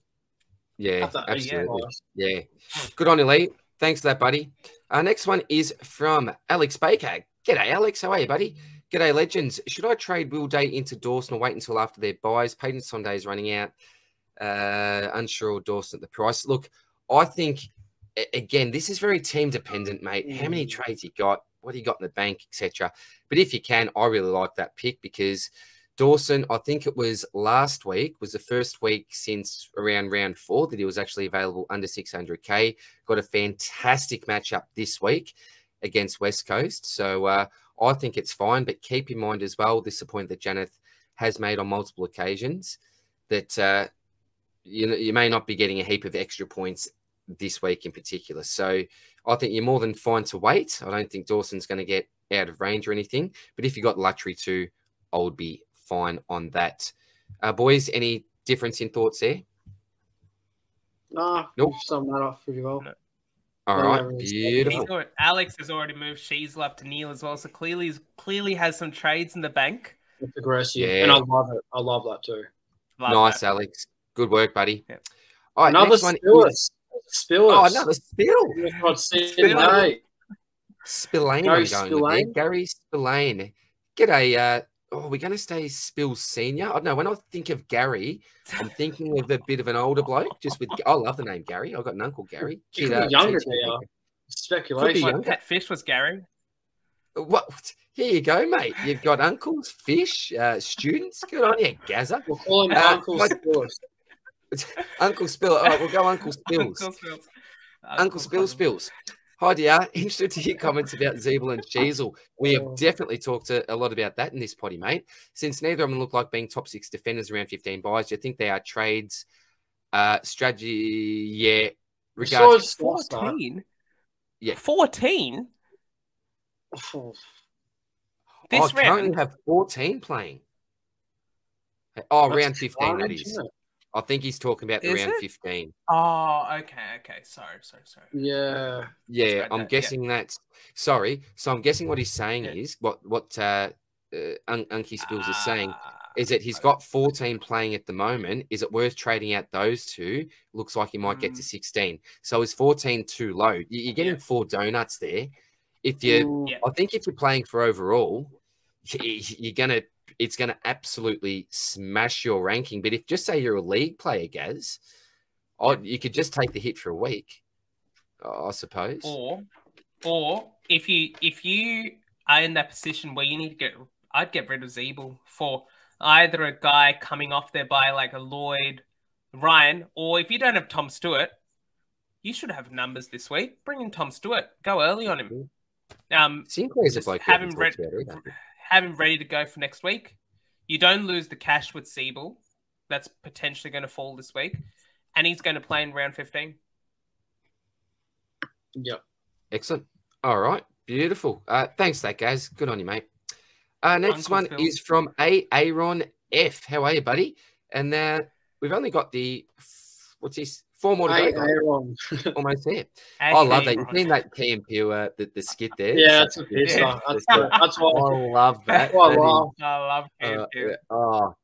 Yeah, absolutely. Yeah, good on you, Lee. Thanks for that, buddy. Our next one is from Alex Baker. G'day, Alex. How are you, buddy? G'day, legends. Should I trade Will Day into Dawson or wait until after their buys? Payton Sunday is running out. Unsure of Dawson at the price. Look, I think, again, this is very team dependent, mate. How many trades you got? What do you got in the bank, etc. But if you can, I really like that pick because Dawson, I think it was last week, was the first week since around round 4 that he was actually available under 600K. Got a fantastic matchup this week against West Coast. So I think it's fine, but keep in mind as well, this is a point that Janath has made on multiple occasions, that you may not be getting a heap of extra points this week in particular. So I think you're more than fine to wait. I don't think Dawson's going to get out of range or anything, but if you got luxury too, I would be fine on that. Boys, any difference in thoughts there? Nah, nope. Summed that off pretty well. No. All right, beautiful. Alex has already moved Sheasel up to Neil as well, so clearly has some trades in the bank. It's aggressive, and I love it. I love that too. Nice, Alex. Good work, buddy. Yeah. All right, another next one is Spillers. Oh, another spill. Spillane. Gary Spillane. G'day. We're going to stay Spill Senior. I don't know. When I think of Gary, I'm thinking of a bit of an older bloke. I love the name Gary. I've got an uncle Gary. Younger now. Speculation. Pet Fish was Gary. What? Here you go, mate. You've got uncles, fish, students. Good on you, Gazza. We'll call him Uncle Spills. Uncle Spill. All right, we'll go Uncle Spills. Uncle Spills. Hi, DR. Interested to hear comments about Zeeble and Cheezel. We have definitely talked a lot about that in this potty, mate. Since neither of them look like being top 6 defenders around 15 buys, do you think they are trades, strategy? Yeah. Regards 14? Yeah. 14? I currently have 14 playing. Oh, round 15, that is. I think he's talking about the round 15. Oh, okay. Sorry. Yeah. Yeah, I'm guessing that's... Sorry. So I'm guessing what he's saying is, what Unky Spills is saying, is that he's got 14 playing at the moment. Is it worth trading out those two? Looks like he might get to 16. So is 14 too low? You're getting 4 donuts there. If you, I think if you're playing for overall, it's gonna absolutely smash your ranking. But if just say you're a league player, Gaz, you could just take the hit for a week, I suppose. Or if you are in that position where you need to I'd get rid of Zeeble for either a guy coming off there by like a Lloyd, Ryan, or if you don't have Tom Stewart, you should have numbers this week. Bring in Tom Stewart. Go early on him. Sinclair's a bloke. Have him ready to go for next week. You don't lose the cash with Zeeble. That's potentially going to fall this week. And he's going to play in round 15. Yep. Excellent. All right. Beautiful. Thanks for that, guys. Good on you, mate. Next one is from Aaron F. How are you, buddy? And we've only got what's this? 4 more to go. Almost there. I love that. You've seen that Key and Pew, the skit there. Yeah, that's a piss. That's why I love that. I love Key and Pew. Love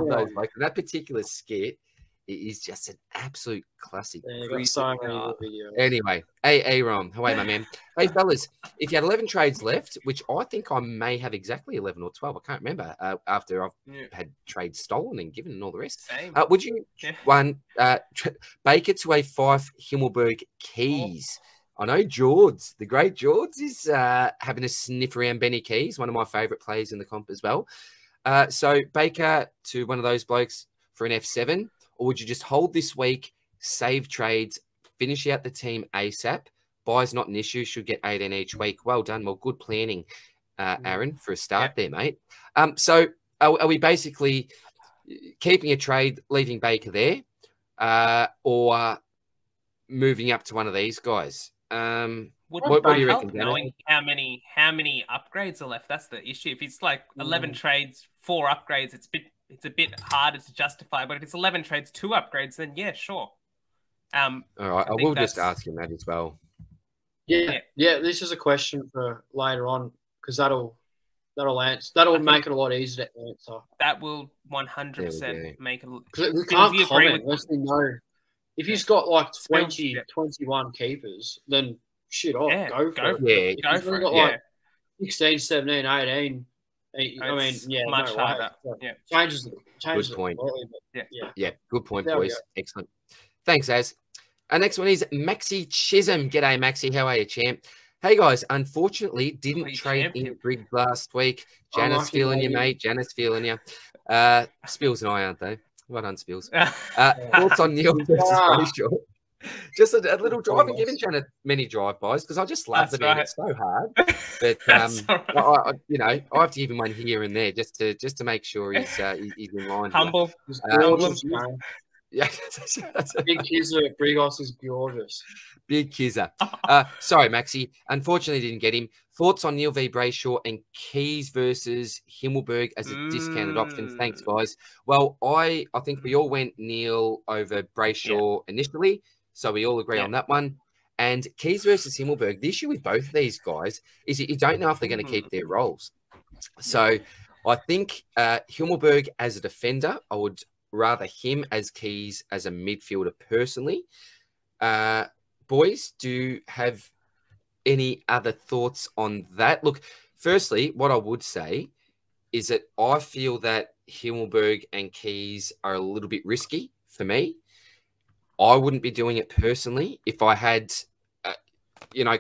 those. Like that particular skit is just an absolute classic. Anyway, Aaron, how are you, my man? Hey, fellas, if you had 11 trades left, which I think I may have exactly 11 or 12, I can't remember, after I've had trades stolen and given and all the rest. Would you Baker to a Fife Himmelberg Keys? I know George, the great George, is having a sniff around Benny Keys, one of my favourite players in the comp as well. So Baker to one of those blokes for an F7, or would you just hold this week, save trades, finish out the team ASAP? Buys not an issue, should get 18 each week. Well done. Well, good planning, Aaron, for a start there, mate. So are we basically keeping a trade, leaving Baker there, or moving up to one of these guys? What do you reckon, knowing how many upgrades are left? That's the issue. If it's like 11 trades, 4 upgrades, it's a bit harder to justify. But if it's 11 trades, 2 upgrades, then yeah, sure. All right, I will just ask him that as well. Yeah. This is a question for later on because that'll answer. That'll make it a lot easier to answer. That will 100% make it. Because we can't comment unless we know. If he's got like 20, 21 keepers, then shit off. Go for it. Go for it. Like 16, 17, 18. I mean, much harder. Changes. Good point. Yeah. Good point, boys. Excellent. Thanks, Az. Our next one is Maxi Chisholm. G'day, Maxi. How are you, champ? Hey, guys. Unfortunately, didn't trade in Brig last week. Janath's feeling you, mate. Janath's feeling you. Spills and I aren't they? Well done, Spills. Thoughts on Neil versus Brayshaw? Just a little drive. I haven't given Janath many drive-bys because I just love the man. It's so hard. But I have to give him one here and there just to make sure he's in line. Humble. Yeah. Big Kizza at Brigos is gorgeous. Big Kizza. Sorry, Maxi. Unfortunately, didn't get him. Thoughts on Neil v. Brayshaw and Keys versus Himmelberg as a discounted option? Thanks, guys. Well, I think we all went Neil over Brayshaw initially, so we all agree on that one. And Keys versus Himmelberg, the issue with both of these guys is that you don't know if they're going to keep their roles. So I think Himmelberg as a defender, I would rather him as Keys as a midfielder personally. Boys, do you have any other thoughts on that? Look, firstly, what I would say is that I feel that Himmelberg and Keys are a little bit risky for me. I wouldn't be doing it personally if I had,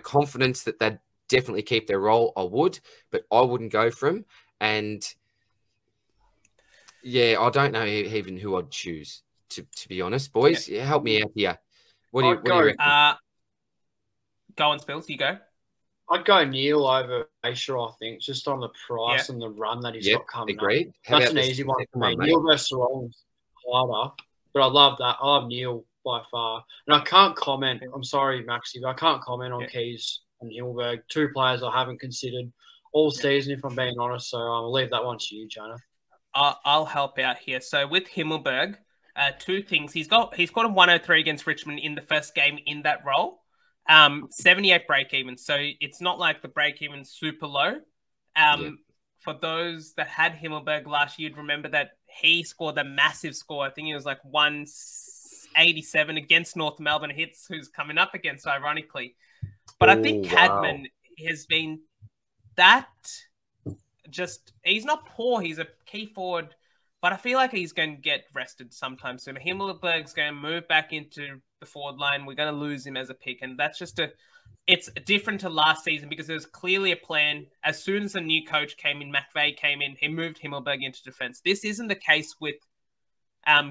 confidence that they'd definitely keep their role, I would, but I wouldn't go for him. And yeah, I don't know even who I'd choose, to be honest. Boys, help me out here. What do you reckon? Go on, Spills, you go. I'd go Neil over Aisha, I think, just on the price and the run that he's got coming agreed. up. That's an easy one for me. Neil versus Rollins, harder, but I love that. I love Neil by far. And I can't comment. I'm sorry, Maxie, but I can't comment on Keys and Himmelberg. Two players I haven't considered all season, if I'm being honest. So I'll leave that one to you, Janath. I'll help out here. So with Himmelberg, two things. He's got a 103 against Richmond in the first game in that role. 78 break even. So it's not like the break even super low. For those that had Himmelberg last year, you'd remember that he scored a massive score. I think it was like 187 against North Melbourne Hits, who's coming up against, ironically. But I think Cadman has been that just, he's not poor. He's a key forward, but I feel like he's going to get rested sometime soon. Himmelberg's going to move back into the forward line. We're going to lose him as a pick. And that's just it's different to last season because there's clearly a plan. As soon as the new coach came in, McVeigh came in, he moved Himmelberg into defense. This isn't the case with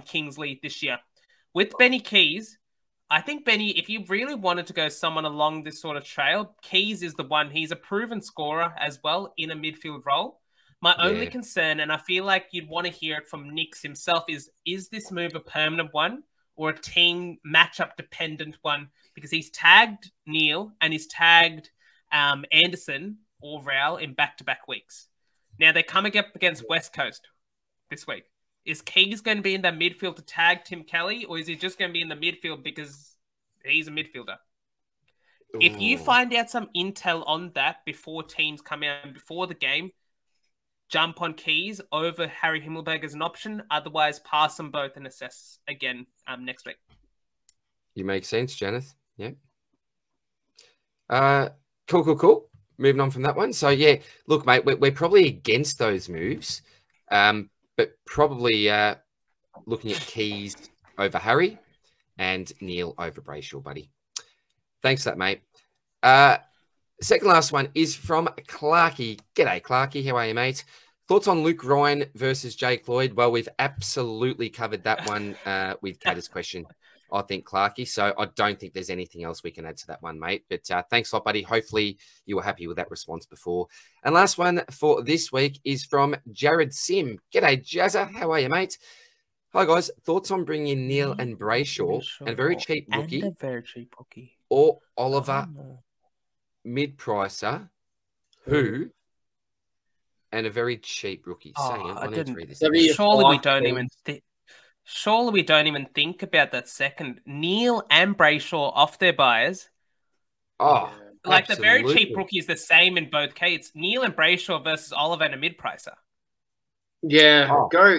Kingsley this year. With Benny Keys, I think Benny, if you really wanted to go someone along this sort of trail, Keys is the one. He's a proven scorer as well in a midfield role. My only concern, and I feel like you'd want to hear it from Nix himself, is this move a permanent one or a team matchup dependent one? Because he's tagged Neil and he's tagged Anderson or Raul in back-to-back weeks. Now they're coming up against West Coast this week. Is Keys going to be in that midfield to tag Tim Kelly, or is he just going to be in the midfield because he's a midfielder? Ooh. If you find out some intel on that before teams come out, before the game, jump on Keys over Harry Himmelberg as an option. Otherwise, pass them both and assess again next week. You make sense, Janath. Yeah. Cool. Moving on from that one. So, yeah, look, mate, we're probably against those moves. But probably looking at Keys over Harry and Neil over Brayshaw, buddy. Thanks for that, mate. Second last one is from Clarky. G'day, Clarky. How are you, mate? Thoughts on Luke Ryan versus Jake Lloyd? Well, we've absolutely covered that one with Kata's question, I think, Clarky. So I don't think there's anything else we can add to that one, mate. But thanks a lot, buddy. Hopefully you were happy with that response before. And last one for this week is from Jared Sim. G'day, Jazza. How are you, mate? Hi, guys. Thoughts on bringing in Neil and Brayshaw and a very cheap rookie, or Oliver mid-pricer, who, and a very cheap rookie. I didn't read this. Surely we don't even think about that second. Neil and Brayshaw off their buyers. Oh, like absolutely. The very cheap rookie is the same in both cases. Neil and Brayshaw versus Oliver and a mid-pricer. Yeah, go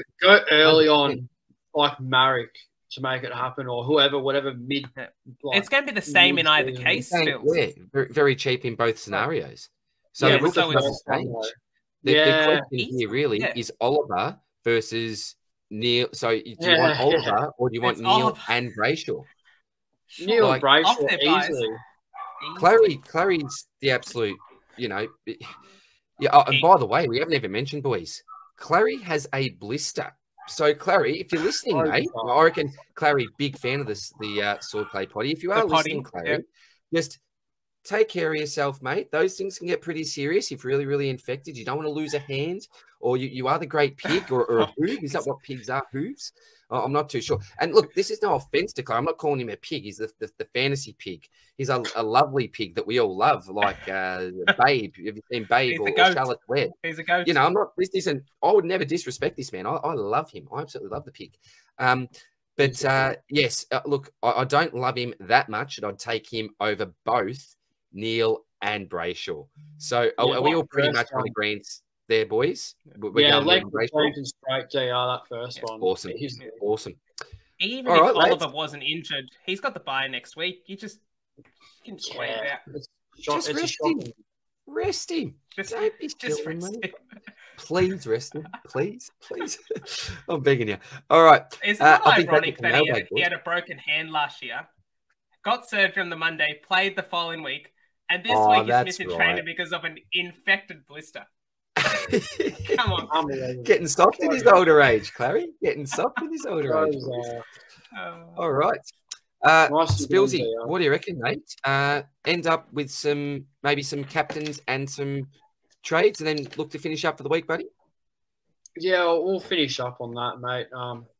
early on, like Marek to make it happen, or whoever, whatever mid. Like, it's going to be the same in either case. Still, yeah, very cheap in both scenarios. So the question here really is Oliver versus Neil. So do you want Oliver or do you want Neil and Brayshaw? Neil and Brayshaw easily. Clary's the absolute, yeah. Oh, and by the way, we haven't even mentioned, boys, Clary has a blister. So, Clary, if you're listening, mate, I reckon Clary, big fan of the Swordplay potty. If you are listening, Clary, just take care of yourself, mate. Those things can get pretty serious if really, really infected. You don't want to lose a hand, or you are the great pig or a hoof. Is that what pigs are, hooves? I'm not too sure. And look, this is no offense to Clary. I'm not calling him a pig. He's the fantasy pig. He's a lovely pig that we all love, like Babe. Have you seen Babe or Charlotte Webb? He's a goat. I'm not. This isn't. I would never disrespect this man. I love him. I absolutely love the pig. Yes, look, I don't love him that much, and I'd take him over both Neil and Brayshaw. So are we all pretty much on agreement there, boys? Like straight DR, that first one. Awesome. Awesome. Even if Oliver wasn't injured, he's got the bye next week. You can just wait it out. Just rest him. Just rest him. Please rest him. Please. I'm begging you. All right. Isn't it ironic that he had a broken hand last year, got surgery on the Monday, played the following week, And this week he's that's missing right. training because of an infected blister. Come on. Getting soft in his older age, Clary. Getting soft in his older age. All right. Spilsy, what do you reckon, mate? End up with maybe some captains and some trades and then look to finish up for the week, buddy? Yeah, we'll finish up on that, mate.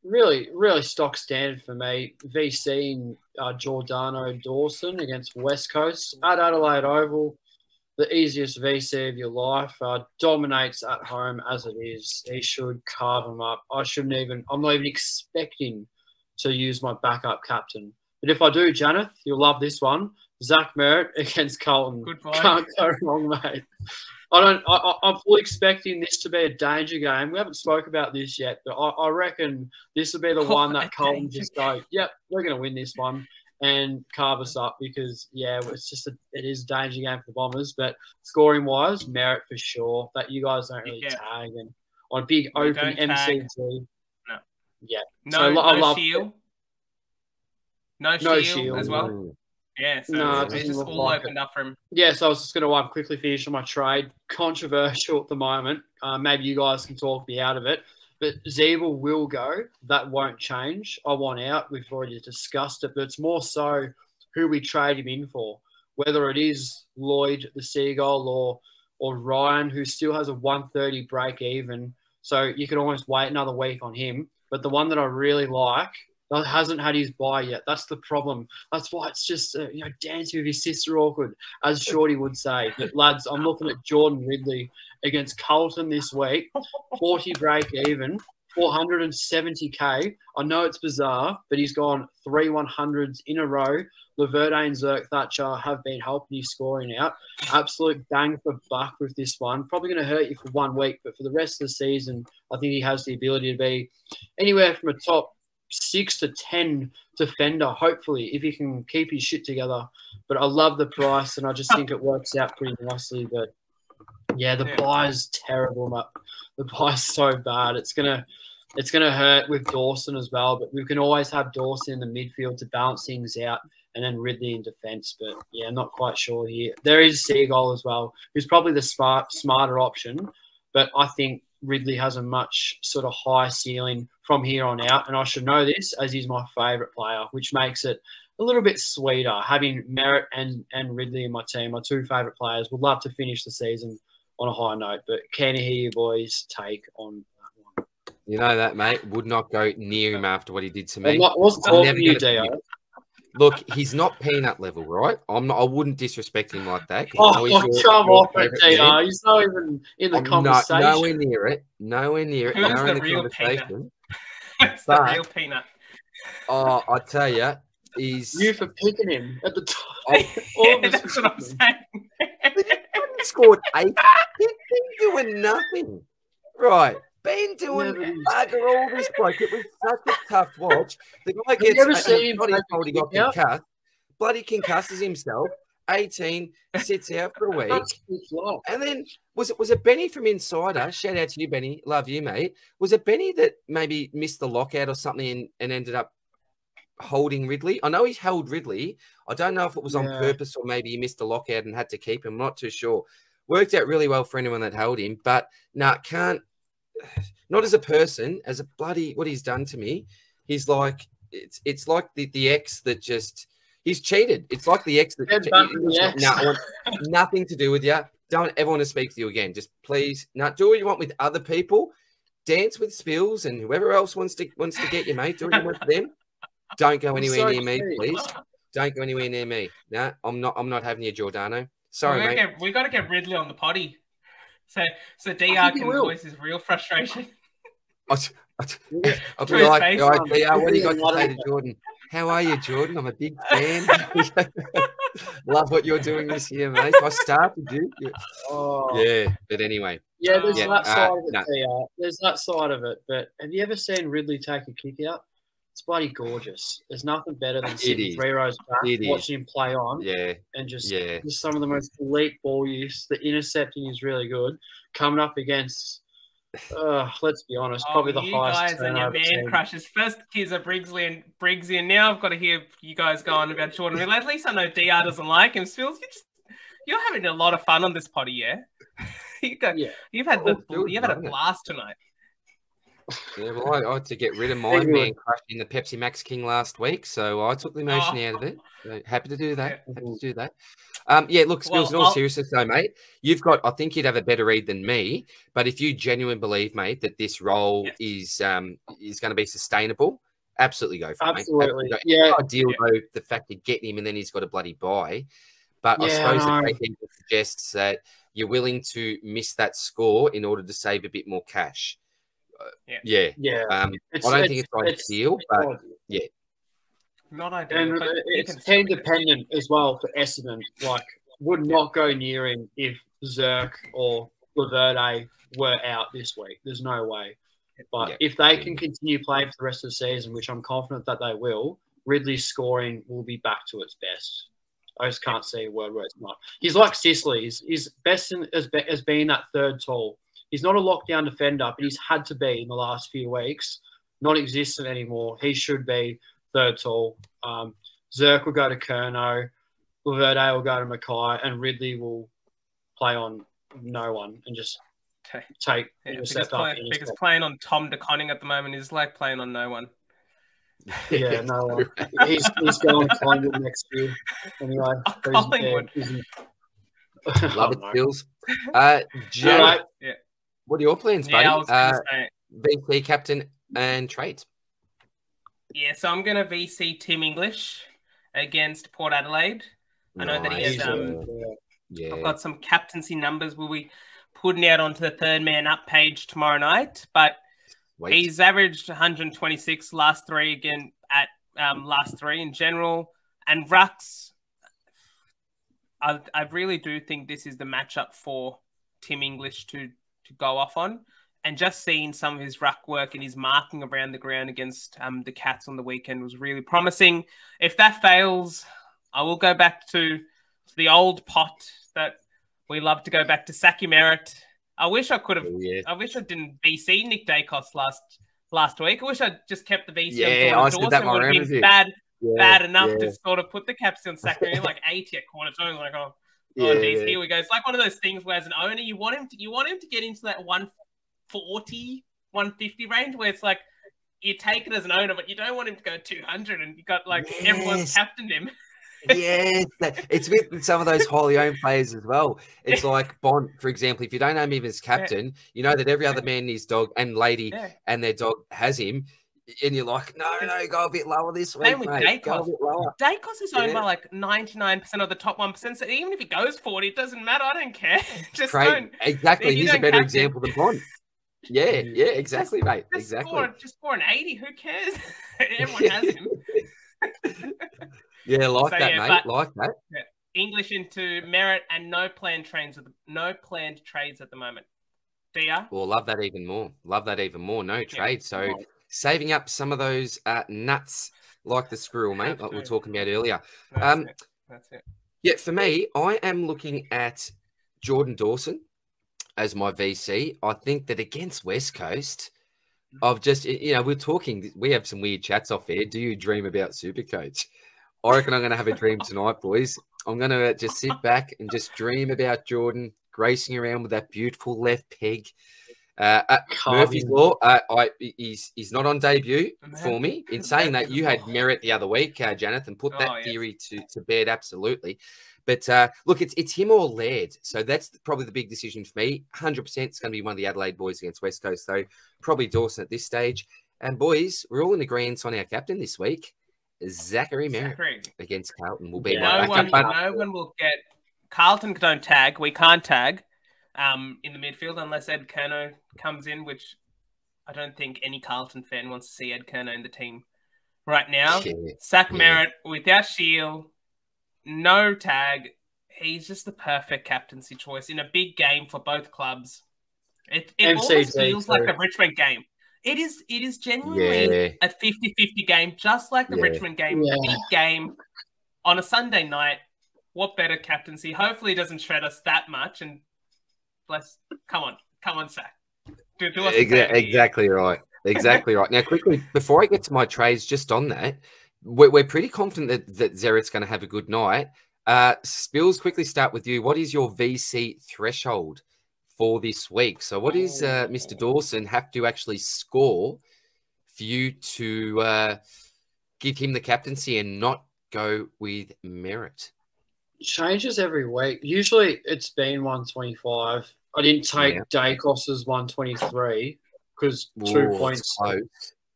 Really stock standard for me. VC Giordano Dawson against West Coast at Adelaide Oval. The easiest VC of your life. Dominates at home as it is. He should carve him up. I'm not even expecting to use my backup captain. But if I do, Janath, you'll love this one. Zach Merritt against Carlton. Goodbye. Can't go wrong, mate. I'm fully expecting this to be a danger game. We haven't spoke about this yet, but I reckon this will be the one that Carlton just go, yep, we're going to win this one and carve us up because, yeah, it is a danger game for the Bombers. But scoring-wise, Merritt for sure. That you guys don't really tag. And on a big open MCG. No. Yeah. No shield. No shield as well. Yeah, so it's just all opened up for him. Yeah, so I was just going to quickly finish on my trade. Controversial at the moment. Maybe you guys can talk me out of it. But Zeeble will go. That won't change. I want out. We've already discussed it. But it's more so who we trade him in for. Whether it is Lloyd, the Seagull, or Ryan, who still has a 130 break even. So you could almost wait another week on him. But the one that I really like hasn't had his bye yet. That's the problem. That's why it's just, dancing with his sister awkward, as Shorty would say. But, lads, I'm looking at Jordan Ridley against Carlton this week. 40 break even, 470K. I know it's bizarre, but he's gone 3 100s in a row. Laverde and Zerk Thatcher have been helping you scoring out. Absolute bang for buck with this one. Probably going to hurt you for 1 week, but for the rest of the season, I think he has the ability to be anywhere from a top 6 to 10 defender, hopefully, if he can keep his shit together. But I love the price, and I just think it works out pretty nicely. But, yeah, the buy is terrible. The buy is so bad. It's gonna hurt with Dawson as well. But we can always have Dawson in the midfield to balance things out, and then Ridley in defence. But, yeah, not quite sure here. There is Seagull as well, who's probably the smarter option. But I think Ridley has a much sort of high ceiling from here on out. And I should know this as he's my favourite player, which makes it a little bit sweeter. Having Merritt and Ridley in my team, my 2 favourite players, would love to finish the season on a high note. But can you hear your boys' take on that one? You know that, mate. Would not go near him after what he did to me. I wasn't talking to you, Dio. Look, he's not peanut level, right? I wouldn't disrespect him like that. Oh, come off it, Dio. He's not even in the conversation. Nowhere near it. Nowhere near it. Who's the real peanut? Who's the real peanut? Oh, I tell you, he's... You for picking him at the time. That's what I'm saying. He scored 8. He's been doing nothing. Right. Been doing bugger all this break. It was such a tough watch. The guy gets bloody concusses himself. 18, sits out for a week. And then was it Benny from Insider? Shout out to you, Benny. Love you, mate. Was it Benny that maybe missed the lockout or something and ended up holding Ridley? I know he's held Ridley. I don't know if it was on purpose or maybe he missed the lockout and had to keep him. I'm not too sure. Worked out really well for anyone that held him, but can't. Not as a person, as a bloody what he's done to me. He's like it's like the ex that just he's cheated. It's like the ex that I want nothing to do with you. Don't ever want to speak to you again. Just please, do what you want with other people. Dance with Spills and whoever else wants to get you, mate. Do what you want with them. Don't go anywhere near me, please. Don't go anywhere near me. No, I'm not having you, Giordano. Sorry, mate. We got to get Ridley on the potty. So DR can voice his real frustration. I'll be like, DR, what do you got to say to Jordan? How are you, Jordan? I'm a big fan. Love what you're doing this year, mate. I started you. Yeah, but anyway. Yeah, there's that side of it, DR. There's that side of it. But have you ever seen Ridley take a kick out? It's bloody gorgeous. There's nothing better than sitting 3 rows back, watching him play on, and just some of the most elite ball use. The intercepting is really good. Coming up against, let's be honest, probably the highest. You guys and your man crushes. First, here's a Briggsy, and now I've got to hear you guys going about Jordan. At least I know DR doesn't like him. Spills, You're having a lot of fun on this potty, yeah? You've had a blast tonight. Yeah, well, I had to get rid of my man crush in the Pepsi Max King last week, so I took the emotion out of it. So happy to do that. Yeah. Happy to do that. Yeah, look, Spills, in all seriousness though, mate, I think you'd have a better read than me, but if you genuinely believe, mate, that this role is going to be sustainable, absolutely go for it, absolutely. mate. Yeah. Ideal though, the fact you get him and then he's got a bloody buy. But I suppose the great thing suggests that you're willing to miss that score in order to save a bit more cash. Yeah. I don't think it's ideal, but yeah. Not ideal. And it's team dependent as well for Essendon. Like, would not go near him if Zerk or Laverde were out this week. There's no way. But if they can continue playing for the rest of the season, which I'm confident that they will, Ridley's scoring will be back to its best. I just can't see a word where it's not. He's like Sicily. He's best as being that third tall. He's not a lockdown defender, but he's had to be in the last few weeks. Not existent anymore. He should be third tall. Zerk will go to Curnow. Laverde will go to Mackay. And Ridley will play on no one and just take a step up. Because playing on Tom De Conning at the moment is like playing on no one. Yeah, no one. He's going to Collingwood next year. Anyway. Collingwood. Love it, Bills. Jared, what are your plans, buddy? I was going to say, VC captain and trades. Yeah, so I'm going to VC Tim English against Port Adelaide. I know that he has. I've got some captaincy numbers we'll be putting out onto the third man up page tomorrow night, but he's averaged 126 last three again at last three in general. And rucks, I really do think this is the matchup for Tim English to go off on. And just seeing some of his ruck work and his marking around the ground against the Cats on the weekend was really promising. If that fails, I will go back to the old pot that we love to go back to, Saki Merritt. I wish I could have. I wish I didn't VC Nick Dacos last week. I wish I just kept the VC. Yeah, I said that would have been bad enough to sort of put the caps on Saki like 80 at corner. So I was like, oh geez, here we go. It's like one of those things where as an owner, you want him to get into that 140, 150 range where it's like you take it as an owner, but you don't want him to go 200, and you got like everyone's captained him. Yes, it's with some of those wholly owned players as well. It's like Bond, for example. If you don't own him as captain, you know that every other man, his dog and lady and their dog has him, and you're like, no, go a bit lower this week, with mate. Dacos. Dacos is owned by like 99% of the top 1%. So even if he goes 40, it doesn't matter. I don't care. Just don't. Exactly. He's a better example than Bond. Yeah, exactly, mate. Exactly. Just score an 80. Who cares? Everyone has him. Yeah, like that, mate. Like that. Yeah. English into Merritt and no planned trades at the moment. DR? Well, love that even more. No trade. So saving up some of those nuts like the squirrel, mate, like we were talking about earlier. That's it. Yeah, for me, I am looking at Jordan Dawson as my VC. I think that against West Coast, I've just, we have some weird chats off here. Do you dream about SuperCoach? I reckon I'm going to have a dream tonight, boys. I'm going to just sit back and just dream about Jordan gracing around with that beautiful left peg. Murphy's Law, he's not on debut for me. In saying that, you had Merritt the other week, Janath, and put that theory to bed absolutely. But look, it's him or Laird. So that's probably the big decision for me. 100% it's going to be one of the Adelaide boys against West Coast, though. Probably Dawson at this stage. And boys, we're all in agreement on our captain this week. Zachary Merritt against Carlton will be my backup. No one will get... Carlton don't tag. We can't tag in the midfield unless Ed Curnow comes in, which I don't think any Carlton fan wants to see Ed Curnow in the team right now. Merritt without Shield, no tag. He's just the perfect captaincy choice in a big game for both clubs. It almost feels like a Richmond game. It is genuinely a 50-50 game, just like the Richmond game, a big game on a Sunday night. What better captaincy? Hopefully, it doesn't shred us that much. And come on, Zach. Do us exactly right. Exactly right. Now, quickly before I get to my trades, just on that, we're pretty confident that Zerett's going to have a good night. Spills, quickly start with you. What is your VC threshold for this week? So what is Mr. Dawson have to actually score for you to give him the captaincy and not go with merit? Changes every week. Usually it's been 125. I didn't take Dacos's 123 because 2 points.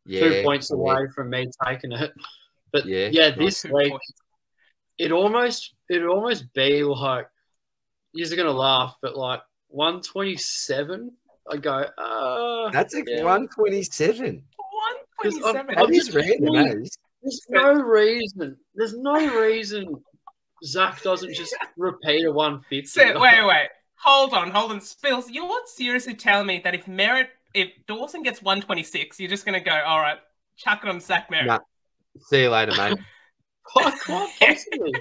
Yeah, 2 points away from me taking it. But this week it almost be like, you're gonna laugh, but like 127. I go, that's a 127. 127. That is random, eh? There's no reason Zach doesn't just repeat a 150. So, wait. Hold on. Spills, you're seriously telling me that if Dawson gets 126, you're just going to go, all right, chuck it on Zach Merritt. Nah. See you later, mate. Quite possibly.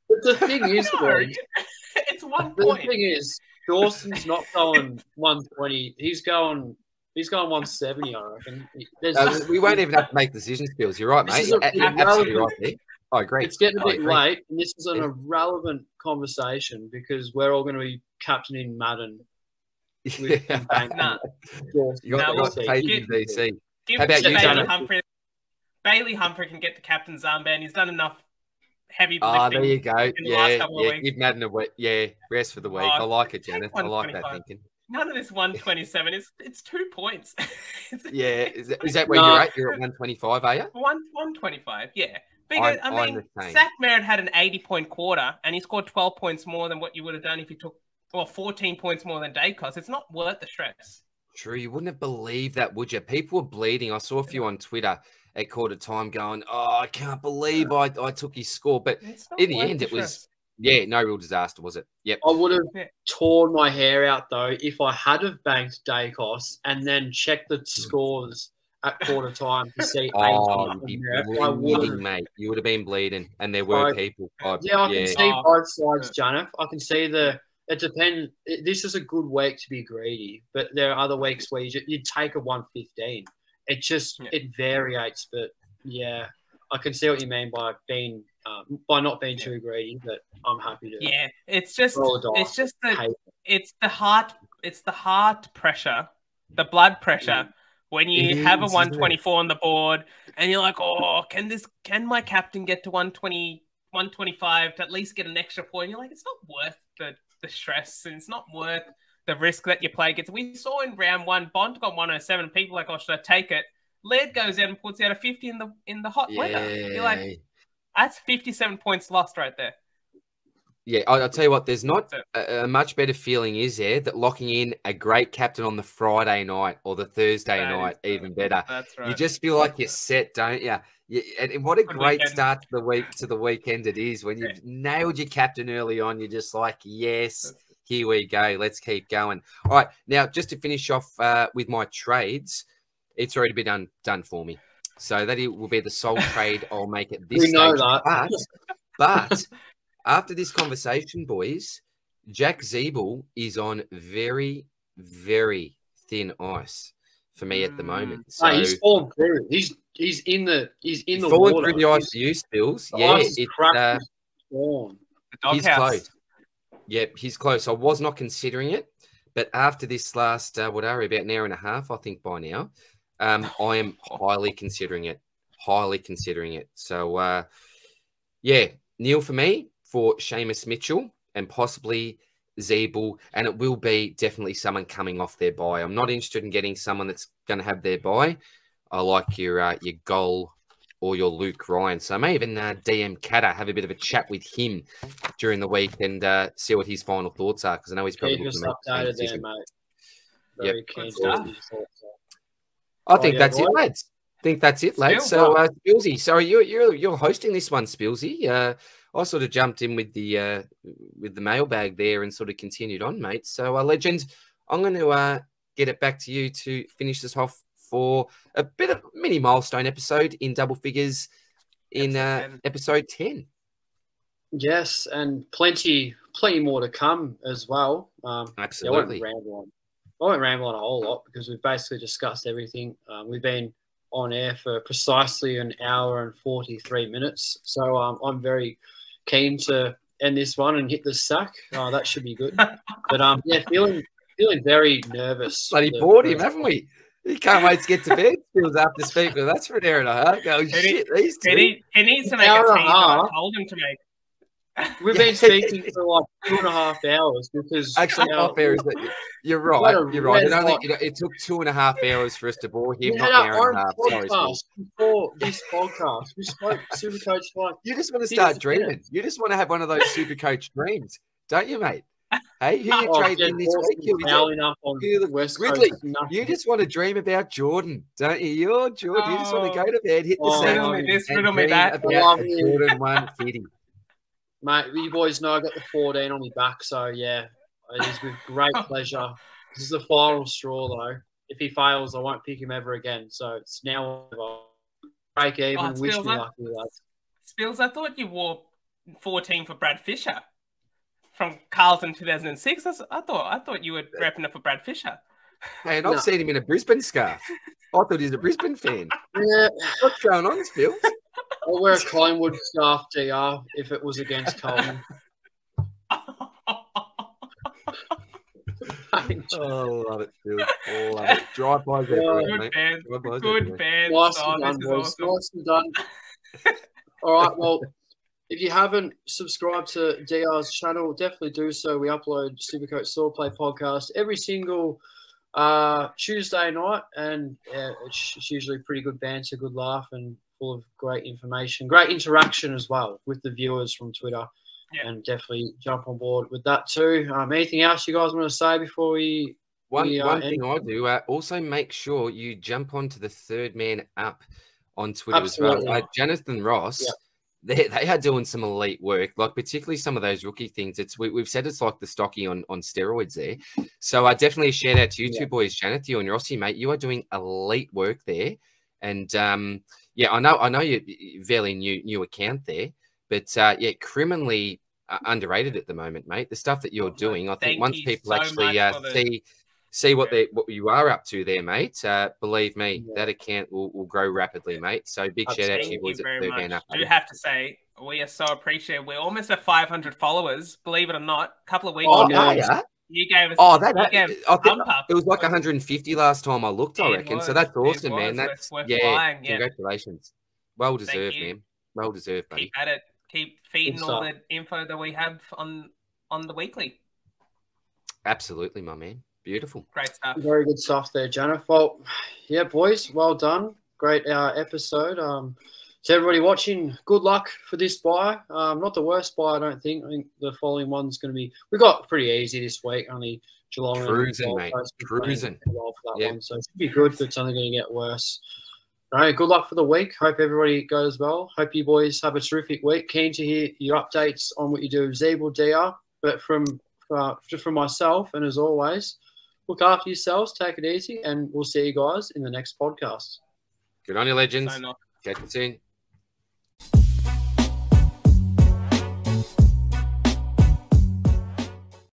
But the thing is, boys, it's 1 point. The thing is, Dawson's not going 120. He's going 170, I reckon. We won't even have to make decisions, Spills. You're right, mate. Absolutely right there. I agree. It's getting a bit late, and this is an irrelevant conversation because we're all going to be captaining Madden. You got VC. How about you, Bailey Humphrey? Bailey Humphrey can get the captain's armband. He's done enough heavy lifting. Oh, there you go. Yeah. Give Madden a week. Yeah, rest for the week. I like it, Janath. I like that thinking. None of this 127. It's 2 points. Yeah. Is that where you're at? You're at 125, are you? 125, yeah. Because, I mean, Zach Merritt had an 80-point quarter, and he scored 12 points more than what you would have done if you took, 14 points more than Dacos. It's not worth the stress. True. You wouldn't have believed that, would you? People were bleeding. I saw a few on Twitter at quarter time going, I can't believe I took his score. But in the end, it was, no real disaster, was it? Yep. I would have torn my hair out, though, if I had have banked Dacos and then checked the scores at quarter time to see. You'd be bleeding, mate. You would have been bleeding, and there were people. I can see both sides, Janath. I can see it depends. This is a good week to be greedy, but there are other weeks where you take a 115. It just it variates, but I can see what you mean by being by not being too greedy. But I'm happy to. Yeah, it's the heart pressure, the blood pressure. When you have a 124 on the board and you're like, can my captain get to 120, 125 to at least get an extra point? You're like, it's not worth the stress, and it's not worth the risk that your play gets. We saw in round one, Bond got 107. People are like, should I take it? Laird goes out and puts out a 50 in the hot weather. You're like, that's 57 points lost right there. Yeah, I'll tell you what, there's not a much better feeling, is there, that locking in a great captain on the Friday night or the Thursday night, even better. That's right. You just feel like you're set, don't you? And what a great start to the weekend it is. When you've nailed your captain early on, you're just like, yes, here we go. Let's keep going. All right, now, just to finish off with my trades, it's already been done for me. So that will be the sole trade I'll make at this stage. Know that. But after this conversation, boys, Jack Zeeble is on very, very thin ice for me at the moment. So he's fallen through. He's in the fallen water. Through the ICU spills. He's close. Yep, he's close. I was not considering it, but after this last about an hour and a half, I think by now, I am highly considering it. So Neil for me, for Seamus Mitchell and possibly Zeeble, and it will be definitely someone coming off their bye. I'm not interested in getting someone that's going to have their bye. I like your goal or your Luke Ryan. So I may even DM Katter, have a bit of a chat with him during the week and see what his final thoughts are, because I know he's probably just updated there, mate. Very keen to I think that's it, lads. So, Spilsy, sorry, you're hosting this one, Spilsy. I sort of jumped in with the mailbag there and sort of continued on, mate. So, Legend, I'm going to get it back to you to finish this off for a bit of mini milestone episode in double figures in episode 10. Yes, and plenty more to come as well. Absolutely. I won't ramble on a whole lot because we've basically discussed everything. We've been on air for precisely an hour and 43 minutes. So I'm very keen to end this one and hit the sack. That should be good. But yeah, feeling very nervous. Bloody bored him, haven't we? He can't wait to get to bed. Feels after speaking with us for an hour and a half. Go, shit, these two. He needs to make a team that I told him to make. We've been speaking for like 2.5 hours because actually half hours. You're right. You're right. It took 2.5 hours for us to bore him. We had our own podcast before this podcast. We spoke SuperCoach like you just want to start dreaming. You just want to have one of those SuperCoach dreams, don't you, mate? Hey, who you trading this week? Ridley, you just want to dream about Jordan, don't you? You're Jordan. You just want to go to bed, hit the sack, riddle me that. Jordan 150. Mate, you boys know I got the 14 on my back, so yeah, it is with great pleasure. This is the final straw, though. If he fails, I won't pick him ever again. So it's now break even. Wish me luck, lads. Spills, I thought you wore 14 for Brad Fisher from Carlton 2006. I thought you were repping it for Brad Fisher. Hey, and I've seen him in a Brisbane scarf. I thought he was a Brisbane fan. Yeah. What's going on, Spills? I'll wear a Collingwood scarf, DR, if it was against Colin. Oh, love it, Spills. Oh, love it. Drive-bys everywhere, mate. Good band. Nicely done, boys. Nicely done. All right, well, if you haven't subscribed to DR's channel, definitely do so. We upload SuperCoach Swordplay podcast every single Tuesday night, and it's usually pretty good banter, good laugh, and full of great information, great interaction as well with the viewers from Twitter. Yeah. And definitely jump on board with that too. Anything else you guys want to say before we? One thing I do, also make sure you jump onto the Third Man Up on Twitter. Absolutely. As well. Janath and Ross, they are doing some elite work, like particularly some of those rookie things. We've said it's like the stocky on steroids there. So I definitely shout out to you two boys, Janath, you and Rossi, mate. You are doing elite work there. And yeah, I know you're fairly new account there, but yeah, criminally underrated at the moment, mate. The stuff that you're doing, I think once people actually see what you are up to there, mate, believe me, that account will grow rapidly, mate. So big shout out to you boys at Third Man Up. I do have to say, we are so appreciative. We're almost at 500 followers, believe it or not. A couple of weeks ago. You gave us. Oh, I think it was like 150 last time I looked. I reckon. So that's awesome, man. That's flying, congratulations. Well deserved, man. Well deserved, buddy. Keep at it. Keep feeding all the info that we have on the weekly. Absolutely, my man. Beautiful. Great stuff. Very good stuff there, Janath. Well, yeah, boys, well done. Great episode. To everybody watching, good luck for this buy. Not the worst buy, I don't think. I think the following one's going to be... We got pretty easy this week. Only Geelong. Cruising, mate. Cruising. Well for that one, so it should be good, but it's only going to get worse. All right, good luck for the week. Hope everybody goes well. Hope you boys have a terrific week. Keen to hear your updates on what you do with Zeeble DR. But from myself, and as always, look after yourselves, take it easy, and we'll see you guys in the next podcast. Good on you, legends. Catch you soon.